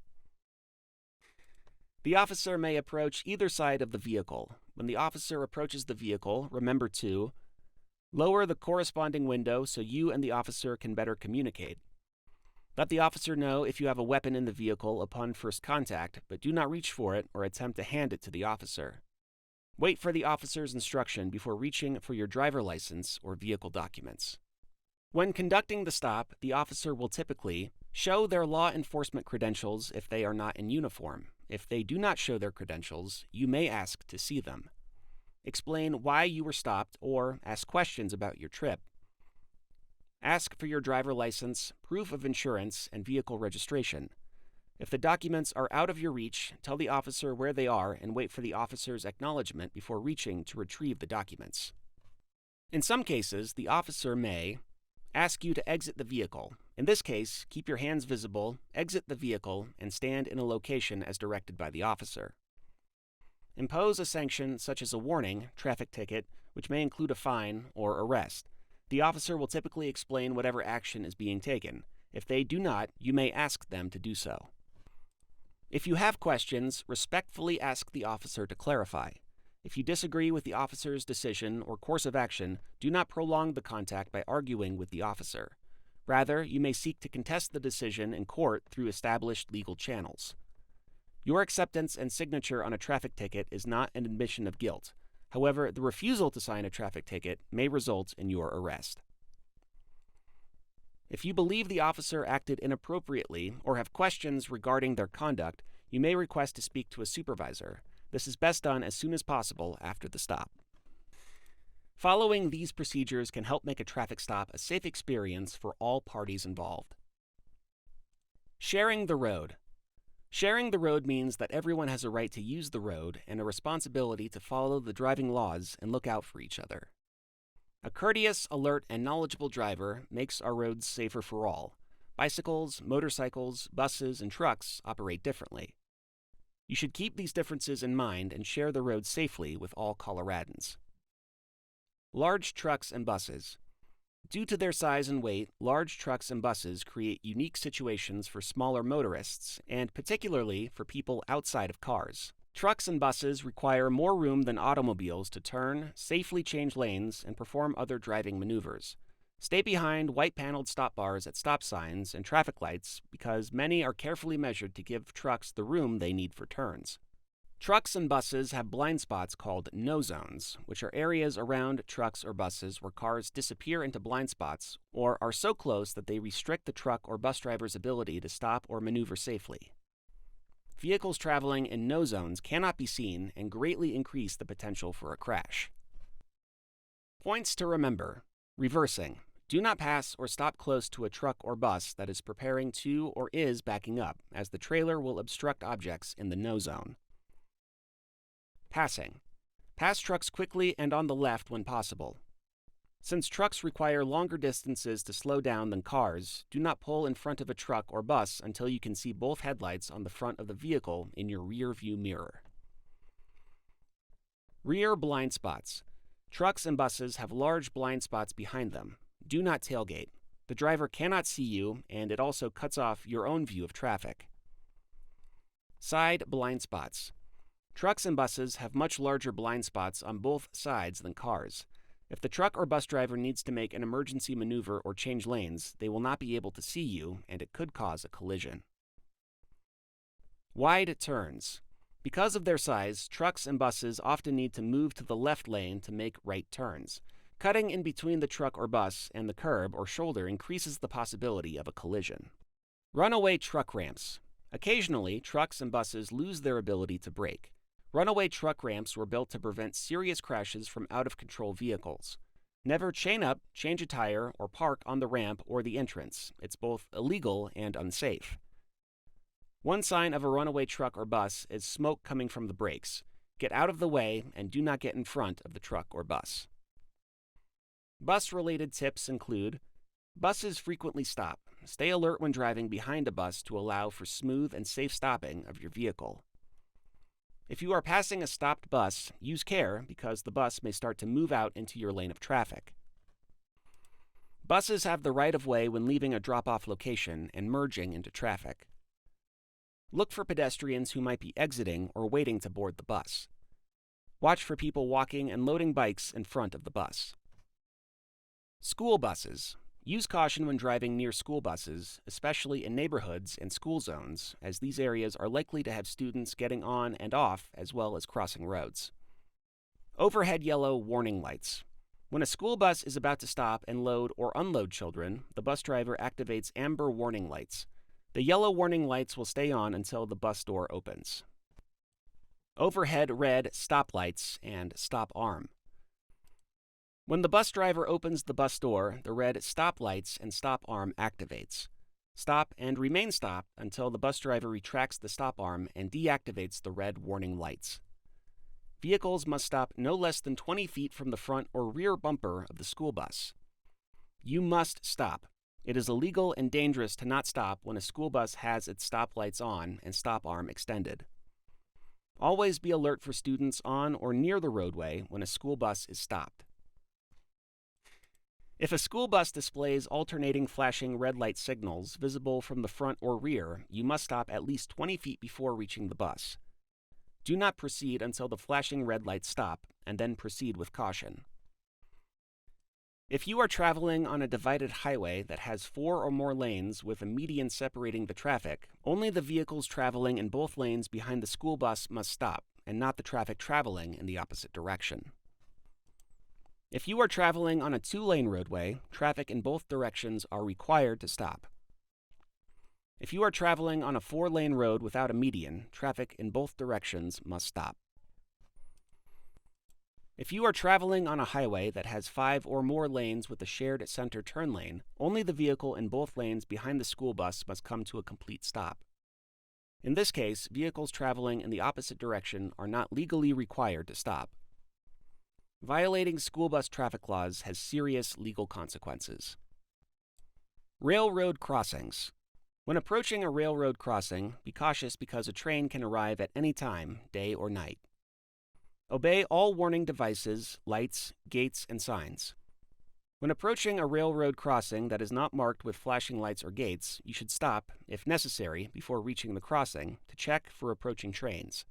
The officer may approach either side of the vehicle. When the officer approaches the vehicle, remember to lower the corresponding window so you and the officer can better communicate. Let the officer know if you have a weapon in the vehicle upon first contact, but do not reach for it or attempt to hand it to the officer. Wait for the officer's instruction before reaching for your driver license or vehicle documents. When conducting the stop, the officer will typically show their law enforcement credentials if they are not in uniform. If they do not show their credentials, you may ask to see them. Explain why you were stopped or ask questions about your trip. Ask for your driver license, proof of insurance, and vehicle registration. If the documents are out of your reach, tell the officer where they are and wait for the officer's acknowledgement before reaching to retrieve the documents. In some cases, the officer may ask you to exit the vehicle. In this case, keep your hands visible, exit the vehicle, and stand in a location as directed by the officer. Impose a sanction such as a warning, traffic ticket, which may include a fine or arrest. The officer will typically explain whatever action is being taken. If they do not, you may ask them to do so. If you have questions, respectfully ask the officer to clarify. If you disagree with the officer's decision or course of action, do not prolong the contact by arguing with the officer. Rather, you may seek to contest the decision in court through established legal channels. Your acceptance and signature on a traffic ticket is not an admission of guilt. However, the refusal to sign a traffic ticket may result in your arrest. If you believe the officer acted inappropriately or have questions regarding their conduct, you may request to speak to a supervisor. This is best done as soon as possible after the stop. Following these procedures can help make a traffic stop a safe experience for all parties involved. Sharing the road. Sharing the road means that everyone has a right to use the road and a responsibility to follow the driving laws and look out for each other. A courteous, alert, and knowledgeable driver makes our roads safer for all. Bicycles, motorcycles, buses, and trucks operate differently. You should keep these differences in mind and share the road safely with all Coloradans. Large trucks and buses. Due to their size and weight, large trucks and buses create unique situations for smaller motorists, and particularly for people outside of cars. Trucks and buses require more room than automobiles to turn, safely change lanes, and perform other driving maneuvers. Stay behind white-paneled stop bars at stop signs and traffic lights because many are carefully measured to give trucks the room they need for turns. Trucks and buses have blind spots called no zones, which are areas around trucks or buses where cars disappear into blind spots or are so close that they restrict the truck or bus driver's ability to stop or maneuver safely. Vehicles traveling in no zones cannot be seen and greatly increase the potential for a crash. Points to remember. Reversing. Do not pass or stop close to a truck or bus that is preparing to or is backing up, as the trailer will obstruct objects in the no zone. Passing. Pass trucks quickly and on the left when possible. Since trucks require longer distances to slow down than cars, do not pull in front of a truck or bus until you can see both headlights on the front of the vehicle in your rear view mirror. Rear blind spots. Trucks and buses have large blind spots behind them. Do not tailgate. The driver cannot see you, and it also cuts off your own view of traffic. Side blind spots. Trucks and buses have much larger blind spots on both sides than cars. If the truck or bus driver needs to make an emergency maneuver or change lanes, they will not be able to see you, and it could cause a collision. Wide turns. Because of their size, trucks and buses often need to move to the left lane to make right turns. Cutting in between the truck or bus and the curb or shoulder increases the possibility of a collision. Runaway truck ramps. Occasionally, trucks and buses lose their ability to brake. Runaway truck ramps were built to prevent serious crashes from out-of-control vehicles. Never chain up, change a tire, or park on the ramp or the entrance. It's both illegal and unsafe. One sign of a runaway truck or bus is smoke coming from the brakes. Get out of the way and do not get in front of the truck or bus. Bus-related tips include: buses frequently stop. Stay alert when driving behind a bus to allow for smooth and safe stopping of your vehicle. If you are passing a stopped bus, use care because the bus may start to move out into your lane of traffic. Buses have the right of way when leaving a drop-off location and merging into traffic. Look for pedestrians who might be exiting or waiting to board the bus. Watch for people walking and loading bikes in front of the bus. School buses. Use caution when driving near school buses, especially in neighborhoods and school zones, as these areas are likely to have students getting on and off as well as crossing roads. Overhead yellow warning lights. When a school bus is about to stop and load or unload children, the bus driver activates amber warning lights. The yellow warning lights will stay on until the bus door opens. Overhead red stop lights and stop arm. When the bus driver opens the bus door, the red stop lights and stop arm activates. Stop and remain stopped until the bus driver retracts the stop arm and deactivates the red warning lights. Vehicles must stop no less than 20 feet from the front or rear bumper of the school bus. You must stop. It is illegal and dangerous to not stop when a school bus has its stop lights on and stop arm extended. Always be alert for students on or near the roadway when a school bus is stopped. If a school bus displays alternating flashing red light signals visible from the front or rear, you must stop at least 20 feet before reaching the bus. Do not proceed until the flashing red lights stop, and then proceed with caution. If you are traveling on a divided highway that has 4 or more lanes with a median separating the traffic, only the vehicles traveling in both lanes behind the school bus must stop, and not the traffic traveling in the opposite direction. If you are traveling on a 2-lane roadway, traffic in both directions are required to stop. If you are traveling on a 4-lane road without a median, traffic in both directions must stop. If you are traveling on a highway that has 5 or more lanes with a shared center turn lane, only the vehicle in both lanes behind the school bus must come to a complete stop. In this case, vehicles traveling in the opposite direction are not legally required to stop. Violating school bus traffic laws has serious legal consequences. Railroad crossings. When approaching a railroad crossing, be cautious because a train can arrive at any time, day or night. Obey all warning devices, lights, gates, and signs. When approaching a railroad crossing that is not marked with flashing lights or gates, you should stop, if necessary, before reaching the crossing to check for approaching trains.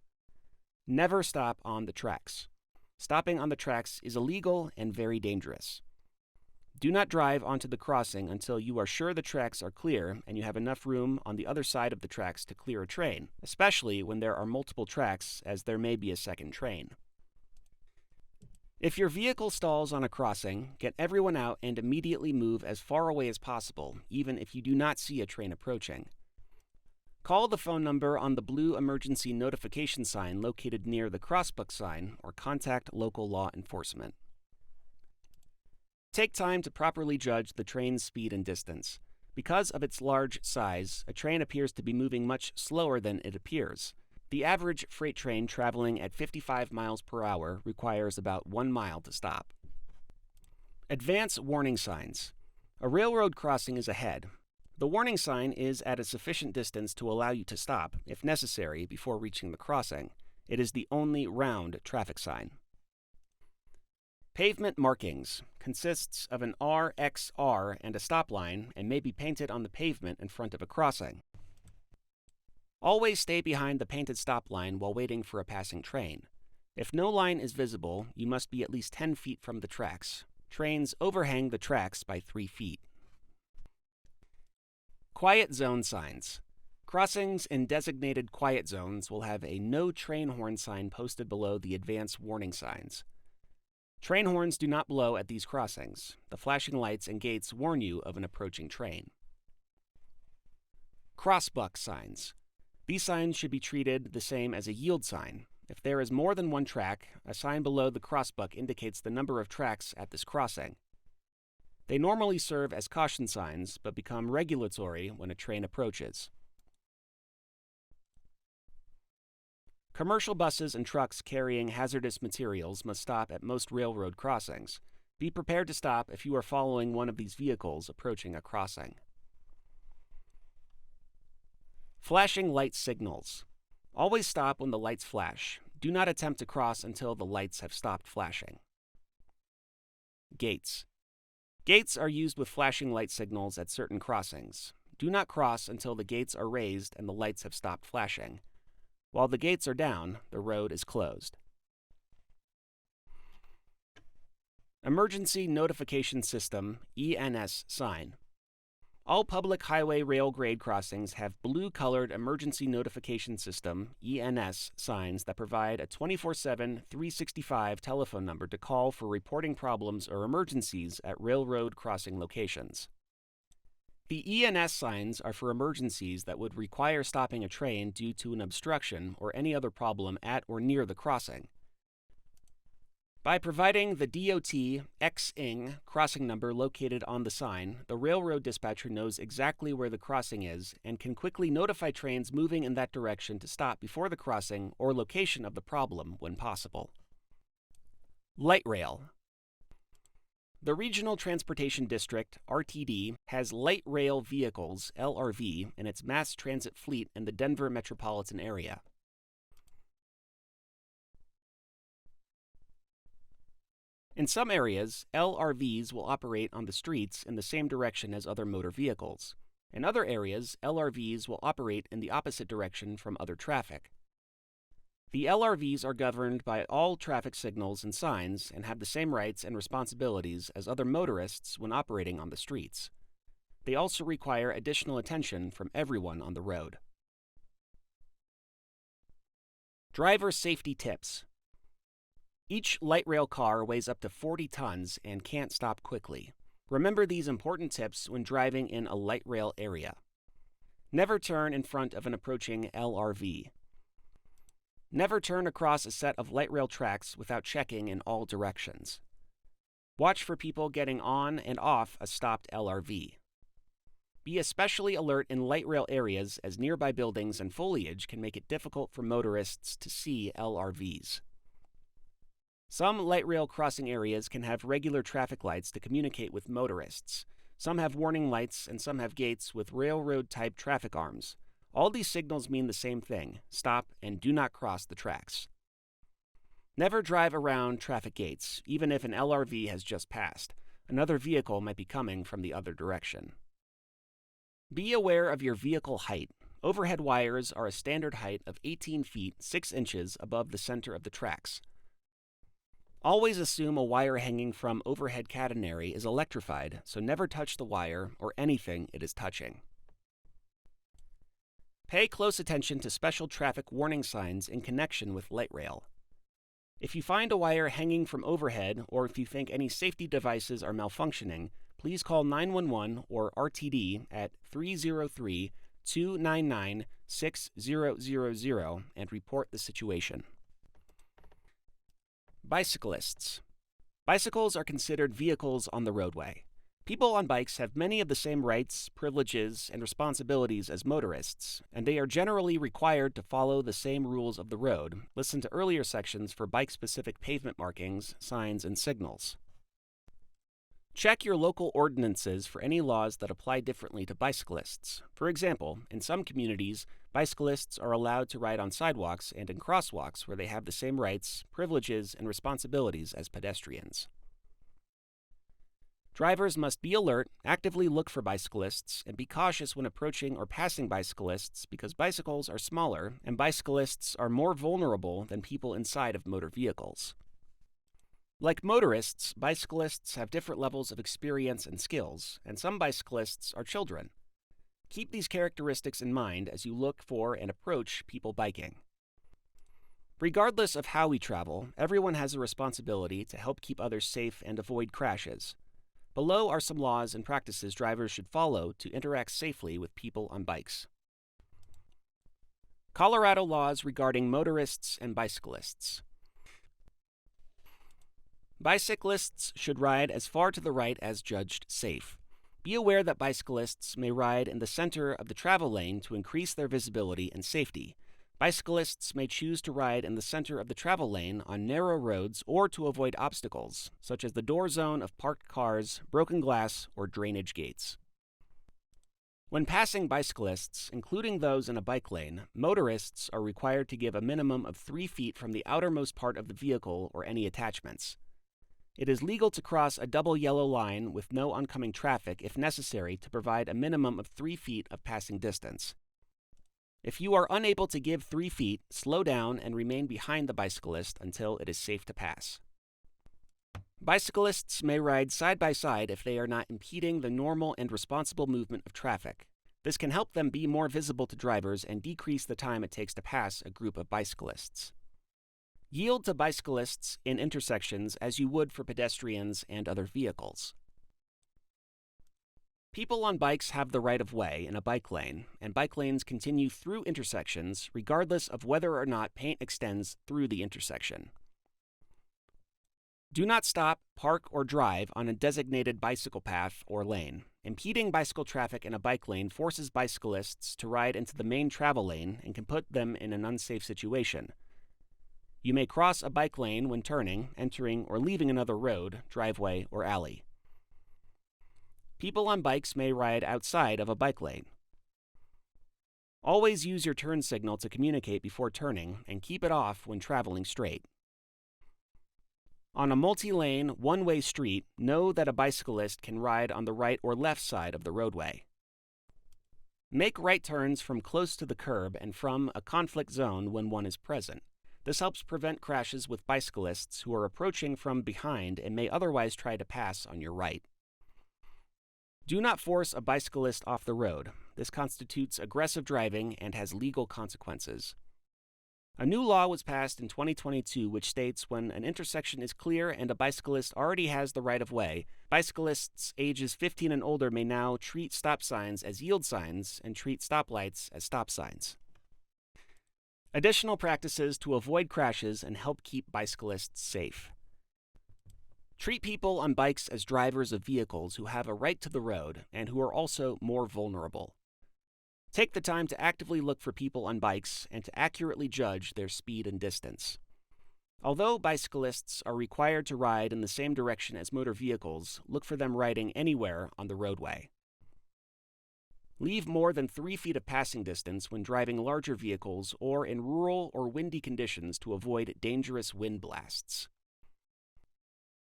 Never stop on the tracks. Stopping on the tracks is illegal and very dangerous. Do not drive onto the crossing until you are sure the tracks are clear and you have enough room on the other side of the tracks to clear a train, especially when there are multiple tracks, as there may be a second train. If your vehicle stalls on a crossing, get everyone out and immediately move as far away as possible, even if you do not see a train approaching. Call the phone number on the blue emergency notification sign located near the crossbuck sign or contact local law enforcement. Take time to properly judge the train's speed and distance. Because of its large size, a train appears to be moving much slower than it appears. The average freight train traveling at 55 miles per hour requires about 1 mile to stop. Advance warning signs. A railroad crossing is ahead. The warning sign is at a sufficient distance to allow you to stop, if necessary, before reaching the crossing. It is the only round traffic sign. Pavement markings consists of an RXR and a stop line and may be painted on the pavement in front of a crossing. Always stay behind the painted stop line while waiting for a passing train. If no line is visible, you must be at least 10 feet from the tracks. Trains overhang the tracks by 3 feet. Quiet zone signs. Crossings in designated quiet zones will have a no train horn sign posted below the advance warning signs. Train horns do not blow at these crossings. The flashing lights and gates warn you of an approaching train. Crossbuck signs. These signs should be treated the same as a yield sign. If there is more than one track, a sign below the crossbuck indicates the number of tracks at this crossing. They normally serve as caution signs, but become regulatory when a train approaches. Commercial buses and trucks carrying hazardous materials must stop at most railroad crossings. Be prepared to stop if you are following one of these vehicles approaching a crossing. Flashing light signals. Always stop when the lights flash. Do not attempt to cross until the lights have stopped flashing. Gates. Gates are used with flashing light signals at certain crossings. Do not cross until the gates are raised and the lights have stopped flashing. While the gates are down, the road is closed. Emergency Notification System, ENS sign. All public highway rail grade crossings have blue-colored Emergency Notification System, ENS, signs that provide a 24/7, 365 telephone number to call for reporting problems or emergencies at railroad crossing locations. The ENS signs are for emergencies that would require stopping a train due to an obstruction or any other problem at or near the crossing. By providing the DOT XING crossing number located on the sign, the railroad dispatcher knows exactly where the crossing is and can quickly notify trains moving in that direction to stop before the crossing or location of the problem when possible. Light rail. The Regional Transportation District, RTD, has light rail vehicles, LRV, in its mass transit fleet in the Denver metropolitan area. In some areas, LRVs will operate on the streets in the same direction as other motor vehicles. In other areas, LRVs will operate in the opposite direction from other traffic. The LRVs are governed by all traffic signals and signs and have the same rights and responsibilities as other motorists when operating on the streets. They also require additional attention from everyone on the road. Driver safety tips. Each light rail car weighs up to 40 tons and can't stop quickly. Remember these important tips when driving in a light rail area. Never turn in front of an approaching LRV. Never turn across a set of light rail tracks without checking in all directions. Watch for people getting on and off a stopped LRV. Be especially alert in light rail areas as nearby buildings and foliage can make it difficult for motorists to see LRVs. Some light rail crossing areas can have regular traffic lights to communicate with motorists. Some have warning lights and some have gates with railroad-type traffic arms. All these signals mean the same thing: stop and do not cross the tracks. Never drive around traffic gates, even if an LRV has just passed. Another vehicle might be coming from the other direction. Be aware of your vehicle height. Overhead wires are a standard height of 18 feet 6 inches above the center of the tracks. Always assume a wire hanging from overhead catenary is electrified, so never touch the wire or anything it is touching. Pay close attention to special traffic warning signs in connection with light rail. If you find a wire hanging from overhead, or if you think any safety devices are malfunctioning, please call 911 or RTD at 303-299-6000 and report the situation. Bicyclists. Bicycles are considered vehicles on the roadway. People on bikes have many of the same rights, privileges, and responsibilities as motorists, and they are generally required to follow the same rules of the road. Listen to earlier sections for bike-specific pavement markings, signs, and signals. Check your local ordinances for any laws that apply differently to bicyclists. For example, in some communities, bicyclists are allowed to ride on sidewalks and in crosswalks where they have the same rights, privileges, and responsibilities as pedestrians. Drivers must be alert, actively look for bicyclists, and be cautious when approaching or passing bicyclists because bicycles are smaller and bicyclists are more vulnerable than people inside of motor vehicles. Like motorists, bicyclists have different levels of experience and skills, and some bicyclists are children. Keep these characteristics in mind as you look for and approach people biking. Regardless of how we travel, everyone has a responsibility to help keep others safe and avoid crashes. Below are some laws and practices drivers should follow to interact safely with people on bikes. Colorado laws regarding motorists and bicyclists. Bicyclists should ride as far to the right as judged safe. Be aware that bicyclists may ride in the center of the travel lane to increase their visibility and safety. Bicyclists may choose to ride in the center of the travel lane on narrow roads or to avoid obstacles, such as the door zone of parked cars, broken glass, or drainage gates. When passing bicyclists, including those in a bike lane, motorists are required to give a minimum of 3 feet from the outermost part of the vehicle or any attachments. It is legal to cross a double yellow line with no oncoming traffic if necessary to provide a minimum of 3 feet of passing distance. If you are unable to give 3 feet, slow down and remain behind the bicyclist until it is safe to pass. Bicyclists may ride side by side if they are not impeding the normal and responsible movement of traffic. This can help them be more visible to drivers and decrease the time it takes to pass a group of bicyclists. Yield to bicyclists in intersections as you would for pedestrians and other vehicles. People on bikes have the right of way in a bike lane, and bike lanes continue through intersections regardless of whether or not paint extends through the intersection. Do not stop, park, or drive on a designated bicycle path or lane. Impeding bicycle traffic in a bike lane forces bicyclists to ride into the main travel lane and can put them in an unsafe situation. You may cross a bike lane when turning, entering, or leaving another road, driveway, or alley. People on bikes may ride outside of a bike lane. Always use your turn signal to communicate before turning and keep it off when traveling straight. On a multi-lane, one-way street, know that a bicyclist can ride on the right or left side of the roadway. Make right turns from close to the curb and from a conflict zone when one is present. This helps prevent crashes with bicyclists who are approaching from behind and may otherwise try to pass on your right. Do not force a bicyclist off the road. This constitutes aggressive driving and has legal consequences. A new law was passed in 2022 which states when an intersection is clear and a bicyclist already has the right of way, bicyclists ages 15 and older may now treat stop signs as yield signs and treat stoplights as stop signs. Additional practices to avoid crashes and help keep bicyclists safe. Treat people on bikes as drivers of vehicles who have a right to the road and who are also more vulnerable. Take the time to actively look for people on bikes and to accurately judge their speed and distance. Although bicyclists are required to ride in the same direction as motor vehicles, look for them riding anywhere on the roadway. Leave more than 3 feet of passing distance when driving larger vehicles or in rural or windy conditions to avoid dangerous wind blasts.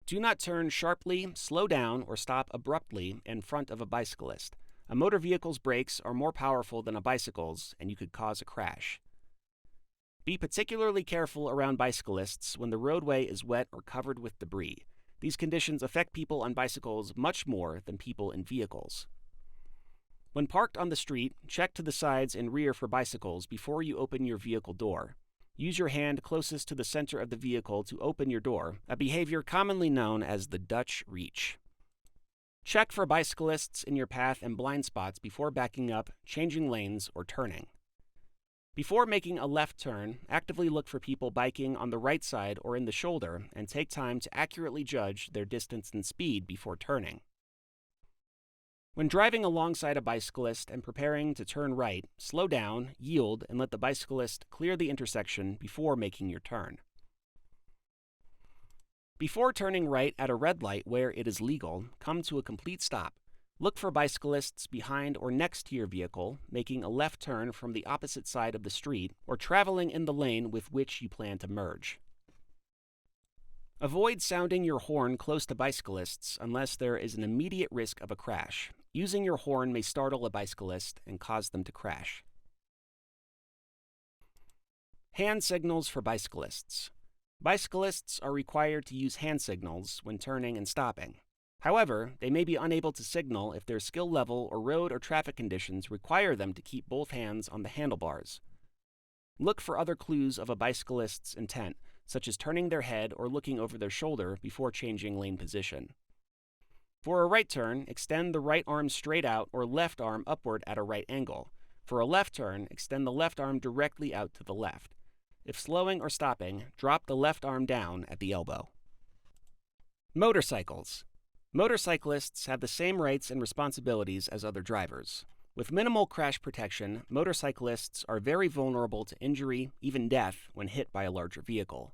Do not turn sharply, slow down, or stop abruptly in front of a bicyclist. A motor vehicle's brakes are more powerful than a bicycle's, and you could cause a crash. Be particularly careful around bicyclists when the roadway is wet or covered with debris. These conditions affect people on bicycles much more than people in vehicles. When parked on the street, check to the sides and rear for bicycles before you open your vehicle door. Use your hand closest to the center of the vehicle to open your door, a behavior commonly known as the Dutch reach. Check for bicyclists in your path and blind spots before backing up, changing lanes, or turning. Before making a left turn, actively look for people biking on the right side or in the shoulder and take time to accurately judge their distance and speed before turning. When driving alongside a bicyclist and preparing to turn right, slow down, yield, and let the bicyclist clear the intersection before making your turn. Before turning right at a red light where it is legal, come to a complete stop. Look for bicyclists behind or next to your vehicle, making a left turn from the opposite side of the street, or traveling in the lane with which you plan to merge. Avoid sounding your horn close to bicyclists unless there is an immediate risk of a crash. Using your horn may startle a bicyclist and cause them to crash. Hand signals for bicyclists. Bicyclists are required to use hand signals when turning and stopping. However, they may be unable to signal if their skill level or road or traffic conditions require them to keep both hands on the handlebars. Look for other clues of a bicyclist's intent, such as turning their head or looking over their shoulder before changing lane position. For a right turn, extend the right arm straight out or left arm upward at a right angle. For a left turn, extend the left arm directly out to the left. If slowing or stopping, drop the left arm down at the elbow. Motorcycles. Motorcyclists have the same rights and responsibilities as other drivers. With minimal crash protection, motorcyclists are very vulnerable to injury, even death, when hit by a larger vehicle.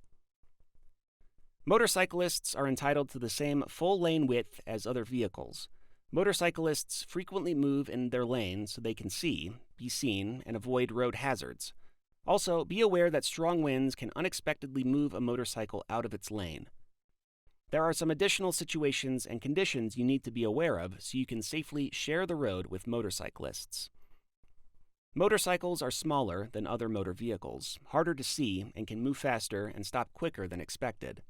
Motorcyclists are entitled to the same full lane width as other vehicles. Motorcyclists frequently move in their lane so they can see, be seen, and avoid road hazards. Also, be aware that strong winds can unexpectedly move a motorcycle out of its lane. There are some additional situations and conditions you need to be aware of so you can safely share the road with motorcyclists. Motorcycles are smaller than other motor vehicles, harder to see, and can move faster and stop quicker than expected.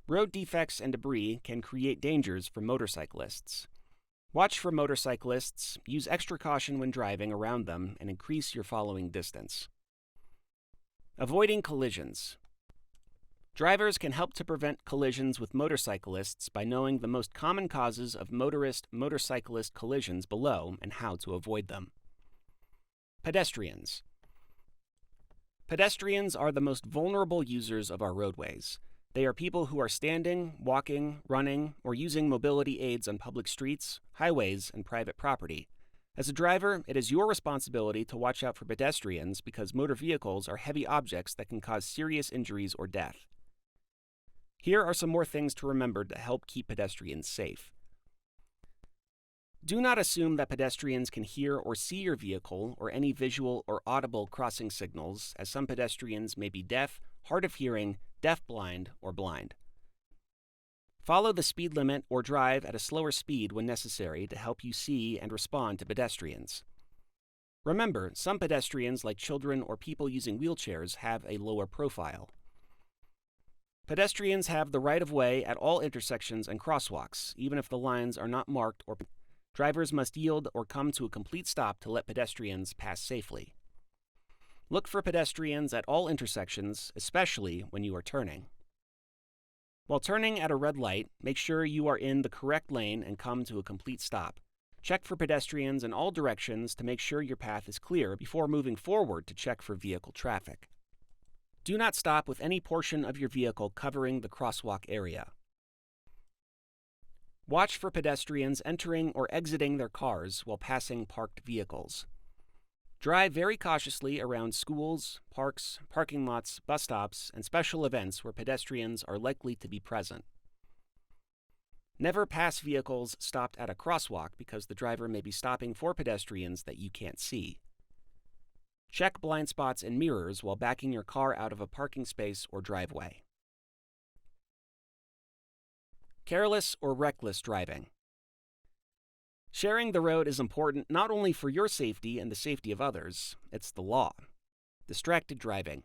Road defects and debris can create dangers for motorcyclists. Watch for motorcyclists, use extra caution when driving around them, and increase your following distance. Avoiding collisions. Drivers can help to prevent collisions with motorcyclists by knowing the most common causes of motorist-motorcyclist collisions below and how to avoid them. Pedestrians. Pedestrians are the most vulnerable users of our roadways. They are people who are standing, walking, running, or using mobility aids on public streets, highways, and private property. As a driver, it is your responsibility to watch out for pedestrians because motor vehicles are heavy objects that can cause serious injuries or death. Here are some more things to remember to help keep pedestrians safe. Do not assume that pedestrians can hear or see your vehicle or any visual or audible crossing signals, as some pedestrians may be deaf, hard of hearing, deafblind, or blind. Follow the speed limit or drive at a slower speed when necessary to help you see and respond to pedestrians. Remember, some pedestrians, like children or people using wheelchairs, have a lower profile. Pedestrians have the right of way at all intersections and crosswalks, even if the lines are not marked or drivers must yield or come to a complete stop to let pedestrians pass safely. Look for pedestrians at all intersections, especially when you are turning. While turning at a red light, make sure you are in the correct lane and come to a complete stop. Check for pedestrians in all directions to make sure your path is clear before moving forward to check for vehicle traffic. Do not stop with any portion of your vehicle covering the crosswalk area. Watch for pedestrians entering or exiting their cars while passing parked vehicles. Drive very cautiously around schools, parks, parking lots, bus stops, and special events where pedestrians are likely to be present. Never pass vehicles stopped at a crosswalk because the driver may be stopping for pedestrians that you can't see. Check blind spots and mirrors while backing your car out of a parking space or driveway. Careless or reckless driving. Sharing the road is important not only for your safety and the safety of others, it's the law. Distracted driving.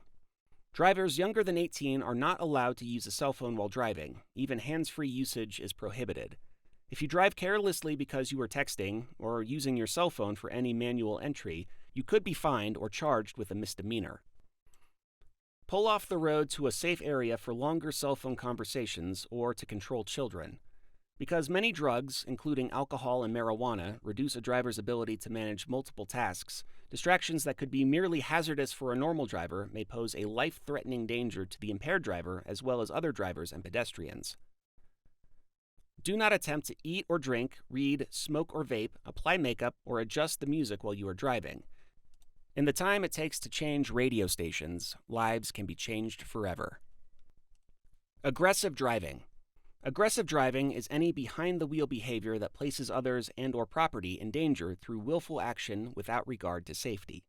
Drivers younger than 18 are not allowed to use a cell phone while driving. Even hands-free usage is prohibited. If you drive carelessly because you are texting or using your cell phone for any manual entry, you could be fined or charged with a misdemeanor. Pull off the road to a safe area for longer cell phone conversations or to control children. Because many drugs, including alcohol and marijuana, reduce a driver's ability to manage multiple tasks, distractions that could be merely hazardous for a normal driver may pose a life-threatening danger to the impaired driver as well as other drivers and pedestrians. Do not attempt to eat or drink, read, smoke or vape, apply makeup, or adjust the music while you are driving. In the time it takes to change radio stations, lives can be changed forever. Aggressive driving. Aggressive driving is any behind-the-wheel behavior that places others and/or property in danger through willful action without regard to safety.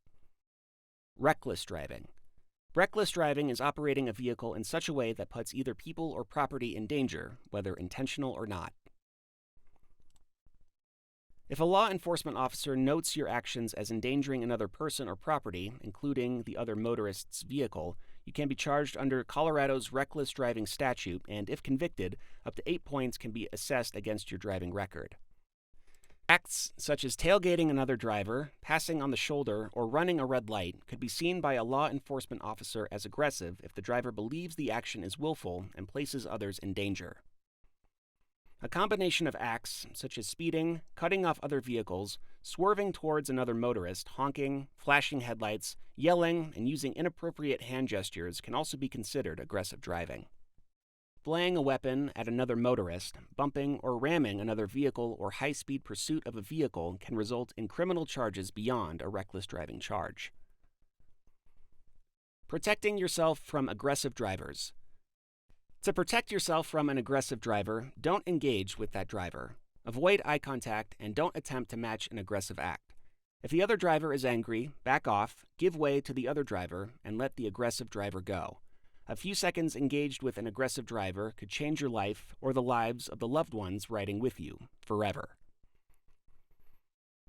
Reckless driving. Reckless driving is operating a vehicle in such a way that puts either people or property in danger, whether intentional or not. If a law enforcement officer notes your actions as endangering another person or property, including the other motorist's vehicle, you can be charged under Colorado's reckless driving statute, and if convicted, up to 8 points can be assessed against your driving record. Acts such as tailgating another driver, passing on the shoulder, or running a red light could be seen by a law enforcement officer as aggressive if the driver believes the action is willful and places others in danger. A combination of acts, such as speeding, cutting off other vehicles, swerving towards another motorist, honking, flashing headlights, yelling, and using inappropriate hand gestures can also be considered aggressive driving. Displaying a weapon at another motorist, bumping or ramming another vehicle, or high-speed pursuit of a vehicle can result in criminal charges beyond a reckless driving charge. Protecting yourself from aggressive drivers. To protect yourself from an aggressive driver, don't engage with that driver. Avoid eye contact and don't attempt to match an aggressive act. If the other driver is angry, back off, give way to the other driver, and let the aggressive driver go. A few seconds engaged with an aggressive driver could change your life or the lives of the loved ones riding with you forever.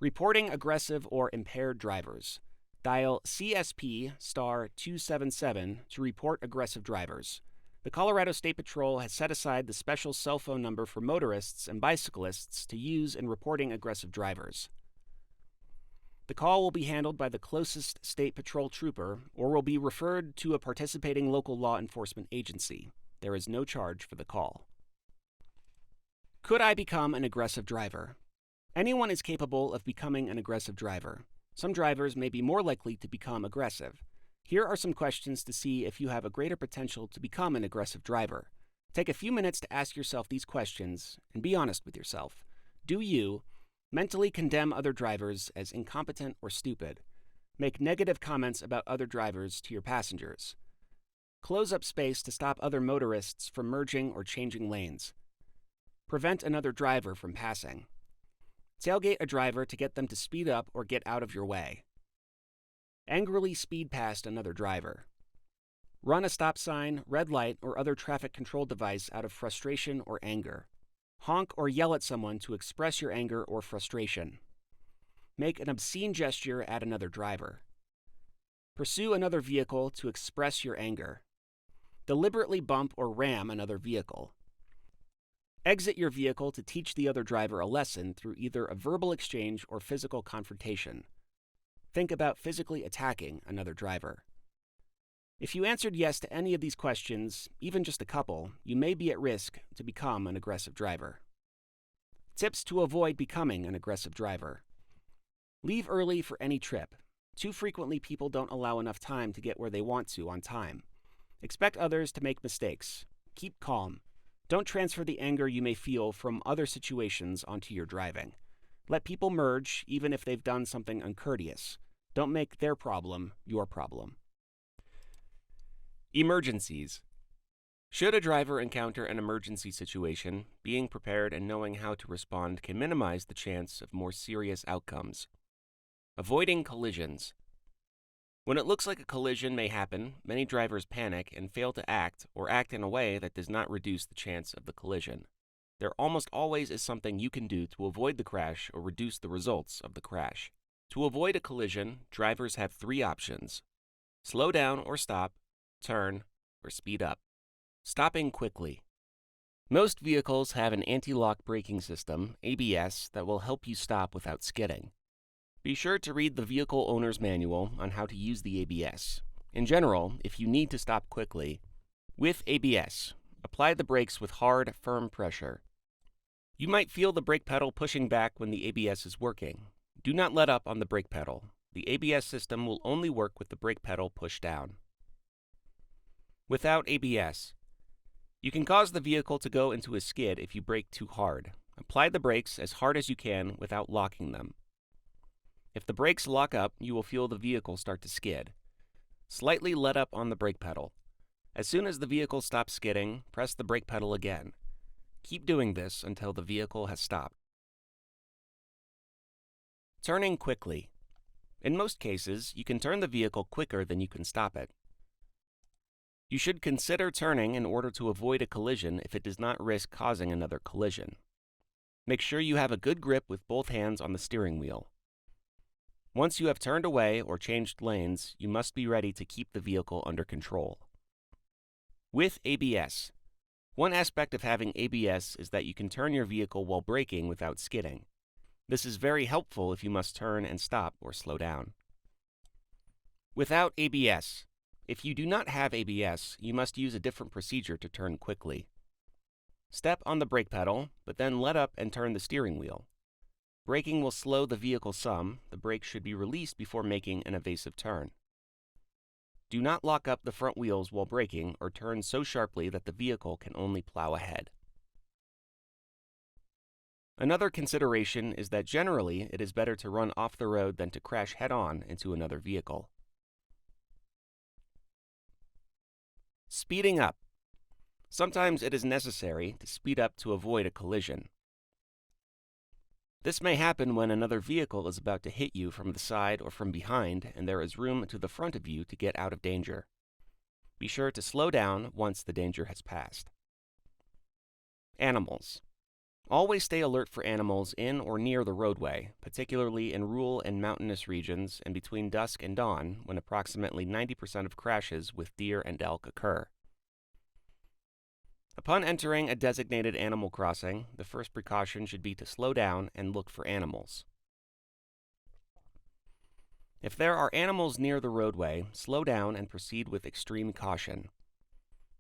Reporting aggressive or impaired drivers. Dial CSP *277 to report aggressive drivers. The Colorado State Patrol has set aside the special cell phone number for motorists and bicyclists to use in reporting aggressive drivers. The call will be handled by the closest State Patrol trooper or will be referred to a participating local law enforcement agency. There is no charge for the call. Could I become an aggressive driver? Anyone is capable of becoming an aggressive driver. Some drivers may be more likely to become aggressive. Here are some questions to see if you have a greater potential to become an aggressive driver. Take a few minutes to ask yourself these questions and be honest with yourself. Do you mentally condemn other drivers as incompetent or stupid? Make negative comments about other drivers to your passengers? Close up space to stop other motorists from merging or changing lanes? Prevent another driver from passing? Tailgate a driver to get them to speed up or get out of your way? Angrily speed past another driver? Run a stop sign, red light, or other traffic control device out of frustration or anger? Honk or yell at someone to express your anger or frustration? Make an obscene gesture at another driver. Pursue another vehicle to express your anger. Deliberately bump or ram another vehicle. Exit your vehicle to teach the other driver a lesson through either a verbal exchange or physical confrontation. Think about physically attacking another driver. If you answered yes to any of these questions, even just a couple, you may be at risk to become an aggressive driver. Tips to avoid becoming an aggressive driver. Leave early for any trip. Too frequently, people don't allow enough time to get where they want to on time. Expect others to make mistakes. Keep calm. Don't transfer the anger you may feel from other situations onto your driving. Let people merge, even if they've done something uncourteous. Don't make their problem your problem. Emergencies. Should a driver encounter an emergency situation, being prepared and knowing how to respond can minimize the chance of more serious outcomes. Avoiding collisions. When it looks like a collision may happen, many drivers panic and fail to act or act in a way that does not reduce the chance of the collision. There almost always is something you can do to avoid the crash or reduce the results of the crash. To avoid a collision, drivers have 3 options: slow down or stop, turn, or speed up. Stopping quickly. Most vehicles have an anti-lock braking system, ABS, that will help you stop without skidding. Be sure to read the vehicle owner's manual on how to use the ABS. In general, if you need to stop quickly, with ABS, apply the brakes with hard, firm pressure. You might feel the brake pedal pushing back when the ABS is working. Do not let up on the brake pedal. The ABS system will only work with the brake pedal pushed down. Without ABS, you can cause the vehicle to go into a skid if you brake too hard. Apply the brakes as hard as you can without locking them. If the brakes lock up, you will feel the vehicle start to skid. Slightly let up on the brake pedal. As soon as the vehicle stops skidding, press the brake pedal again. Keep doing this until the vehicle has stopped. Turning quickly. In most cases, you can turn the vehicle quicker than you can stop it. You should consider turning in order to avoid a collision if it does not risk causing another collision. Make sure you have a good grip with both hands on the steering wheel. Once you have turned away or changed lanes, you must be ready to keep the vehicle under control. With ABS. One aspect of having ABS is that you can turn your vehicle while braking without skidding. This is very helpful if you must turn and stop or slow down. Without ABS. If you do not have ABS, you must use a different procedure to turn quickly. Step on the brake pedal, but then let up and turn the steering wheel. Braking will slow the vehicle some. The brake should be released before making an evasive turn. Do not lock up the front wheels while braking or turn so sharply that the vehicle can only plow ahead. Another consideration is that generally it is better to run off the road than to crash head-on into another vehicle. Speeding up. Sometimes it is necessary to speed up to avoid a collision. This may happen when another vehicle is about to hit you from the side or from behind and there is room to the front of you to get out of danger. Be sure to slow down once the danger has passed. Animals. Always stay alert for animals in or near the roadway, particularly in rural and mountainous regions and between dusk and dawn when approximately 90% of crashes with deer and elk occur. Upon entering a designated animal crossing, the first precaution should be to slow down and look for animals. If there are animals near the roadway, slow down and proceed with extreme caution.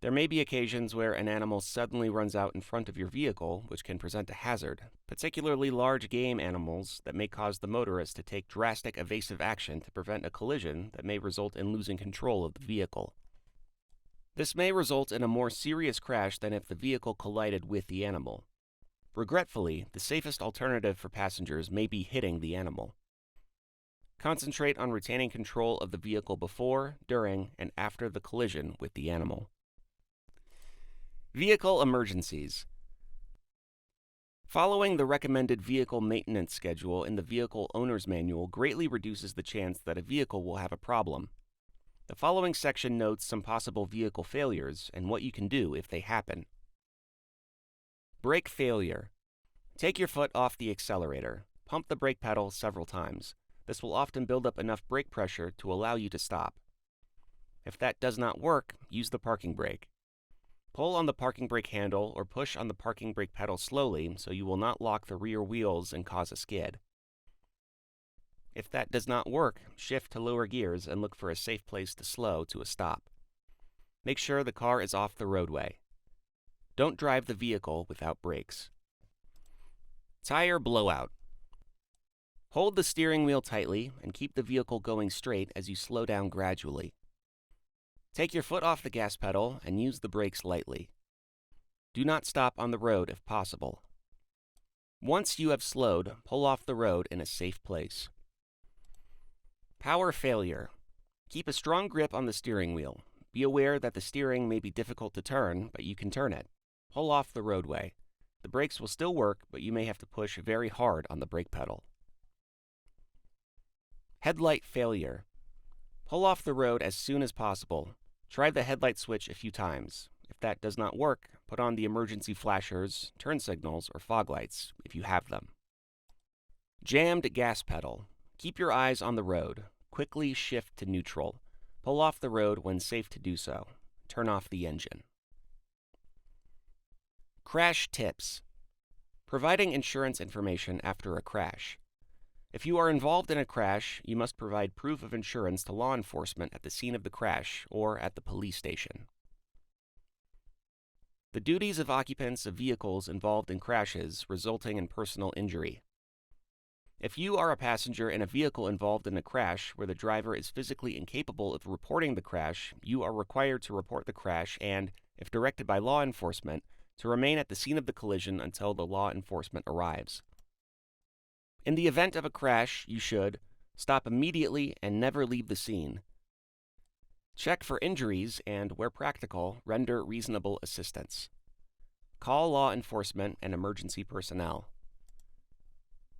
There may be occasions where an animal suddenly runs out in front of your vehicle, which can present a hazard, particularly large game animals that may cause the motorist to take drastic evasive action to prevent a collision that may result in losing control of the vehicle. This may result in a more serious crash than if the vehicle collided with the animal. Regretfully, the safest alternative for passengers may be hitting the animal. Concentrate on retaining control of the vehicle before, during, and after the collision with the animal. Vehicle emergencies. Following the recommended vehicle maintenance schedule in the vehicle owner's manual greatly reduces the chance that a vehicle will have a problem. The following section notes some possible vehicle failures and what you can do if they happen. Brake failure. Take your foot off the accelerator. pump the brake pedal several times. This will often build up enough brake pressure to allow you to stop. If that does not work, use the parking brake. Pull on the parking brake handle or push on the parking brake pedal slowly so you will not lock the rear wheels and cause a skid. If that does not work, shift to lower gears and look for a safe place to slow to a stop. Make sure the car is off the roadway. Don't drive the vehicle without brakes. Tire blowout. Hold the steering wheel tightly and keep the vehicle going straight as you slow down gradually. Take your foot off the gas pedal and use the brakes lightly. Do not stop on the road if possible. Once you have slowed, pull off the road in a safe place. Power failure. Keep a strong grip on the steering wheel. Be aware that the steering may be difficult to turn, but you can turn it. Pull off the roadway. The brakes will still work, but you may have to push very hard on the brake pedal. Headlight failure. Pull off the road as soon as possible. Try the headlight switch a few times. If that does not work, put on the emergency flashers, turn signals, or fog lights, if you have them. Jammed gas pedal. Keep your eyes on the road. Quickly shift to neutral. Pull off the road when safe to do so. Turn off the engine. Crash tips. Providing insurance information after a crash. If you are involved in a crash, you must provide proof of insurance to law enforcement at the scene of the crash or at the police station. The duties of occupants of vehicles involved in crashes resulting in personal injury. If you are a passenger in a vehicle involved in a crash where the driver is physically incapable of reporting the crash, you are required to report the crash and, if directed by law enforcement, to remain at the scene of the collision until the law enforcement arrives. In the event of a crash, you should stop immediately and never leave the scene. Check for injuries and, where practical, render reasonable assistance. Call law enforcement and emergency personnel.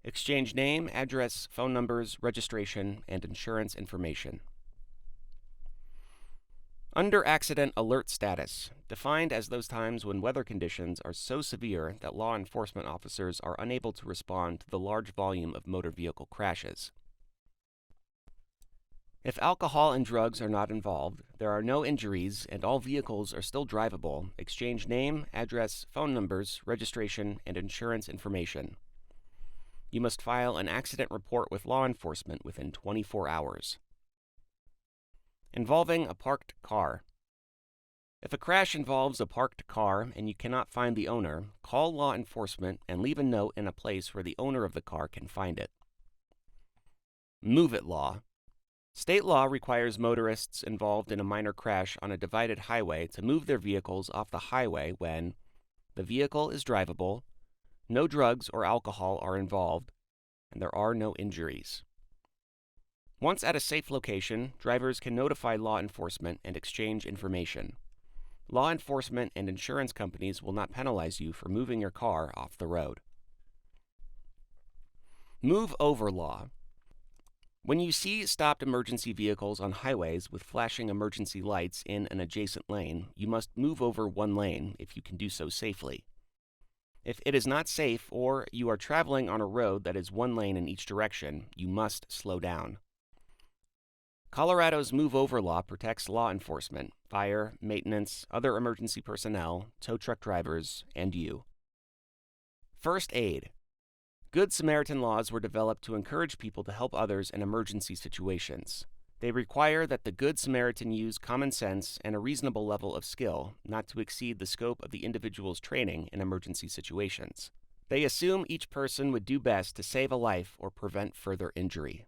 Exchange name, address, phone numbers, registration, and insurance information. Under accident alert status, defined as those times when weather conditions are so severe that law enforcement officers are unable to respond to the large volume of motor vehicle crashes. If alcohol and drugs are not involved, there are no injuries, and all vehicles are still drivable, exchange name, address, phone numbers, registration, and insurance information. You must file an accident report with law enforcement within 24 hours. Involving a parked car. If a crash involves a parked car and you cannot find the owner, call law enforcement and leave a note in a place where the owner of the car can find it. Move it law. State law requires motorists involved in a minor crash on a divided highway to move their vehicles off the highway when the vehicle is drivable, no drugs or alcohol are involved, and there are no injuries. Once at a safe location, drivers can notify law enforcement and exchange information. Law enforcement and insurance companies will not penalize you for moving your car off the road. Move over law. When you see stopped emergency vehicles on highways with flashing emergency lights in an adjacent lane, you must move over one lane if you can do so safely. If it is not safe or you are traveling on a road that is one lane in each direction, you must slow down. Colorado's move over law protects law enforcement, fire, maintenance, other emergency personnel, tow truck drivers, and you. First aid. Good Samaritan laws were developed to encourage people to help others in emergency situations. They require that the Good Samaritan use common sense and a reasonable level of skill, not to exceed the scope of the individual's training in emergency situations. They assume each person would do best to save a life or prevent further injury.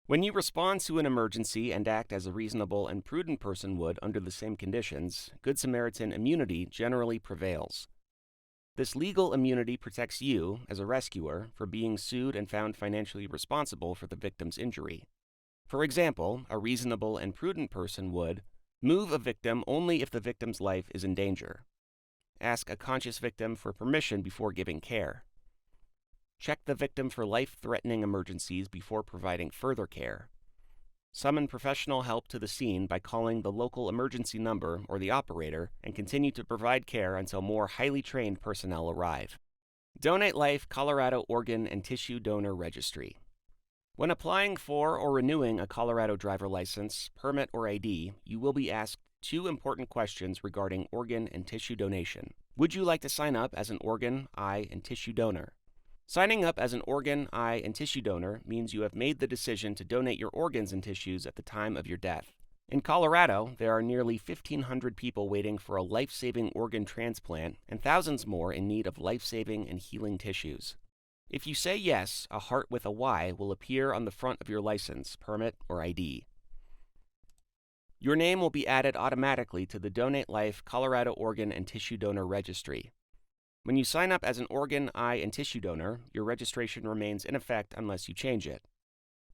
When you respond to an emergency and act as a reasonable and prudent person would under the same conditions, Good Samaritan immunity generally prevails. This legal immunity protects you, as a rescuer, from being sued and found financially responsible for the victim's injury. For example, a reasonable and prudent person would move a victim only if the victim's life is in danger. Ask a conscious victim for permission before giving care. Check the victim for life-threatening emergencies before providing further care. Summon professional help to the scene by calling the local emergency number or the operator and continue to provide care until more highly trained personnel arrive. Donate Life Colorado Organ and Tissue Donor Registry. When applying for or renewing a Colorado driver license, permit, or ID, you will be asked two important questions regarding organ and tissue donation. Would you like to sign up as an organ, eye, and tissue donor? Signing up as an organ, eye, and tissue donor means you have made the decision to donate your organs and tissues at the time of your death. In Colorado, there are nearly 1,500 people waiting for a life-saving organ transplant and thousands more in need of life-saving and healing tissues. If you say yes, a heart with a Y will appear on the front of your license, permit, or ID. Your name will be added automatically to the Donate Life Colorado Organ and Tissue Donor Registry. When you sign up as an organ, eye, and tissue donor, your registration remains in effect unless you change it.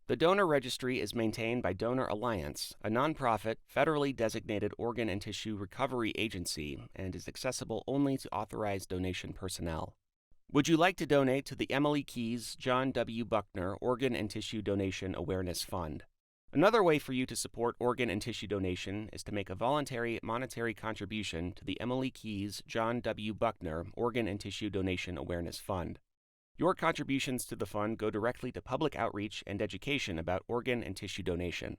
The donor registry is maintained by Donor Alliance, a nonprofit, federally designated organ and tissue recovery agency, and is accessible only to authorized donation personnel. Would you like to donate to the Emily Keyes John W. Buckner Organ and Tissue Donation Awareness Fund? Another way for you to support organ and tissue donation is to make a voluntary monetary contribution to the Emily Keyes John W. Buckner Organ and Tissue Donation Awareness Fund. Your contributions to the fund go directly to public outreach and education about organ and tissue donation.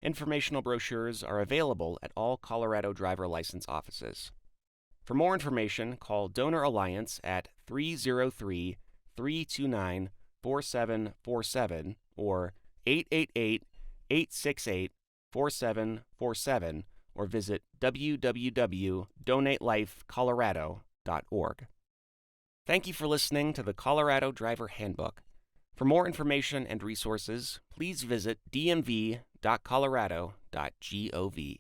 Informational brochures are available at all Colorado driver license offices. For more information, call Donor Alliance at 303-329-4747 or 888-868-4747 or visit www.donatelifecolorado.org. Thank you for listening to the Colorado Driver Handbook. For more information and resources, please visit dmv.colorado.gov.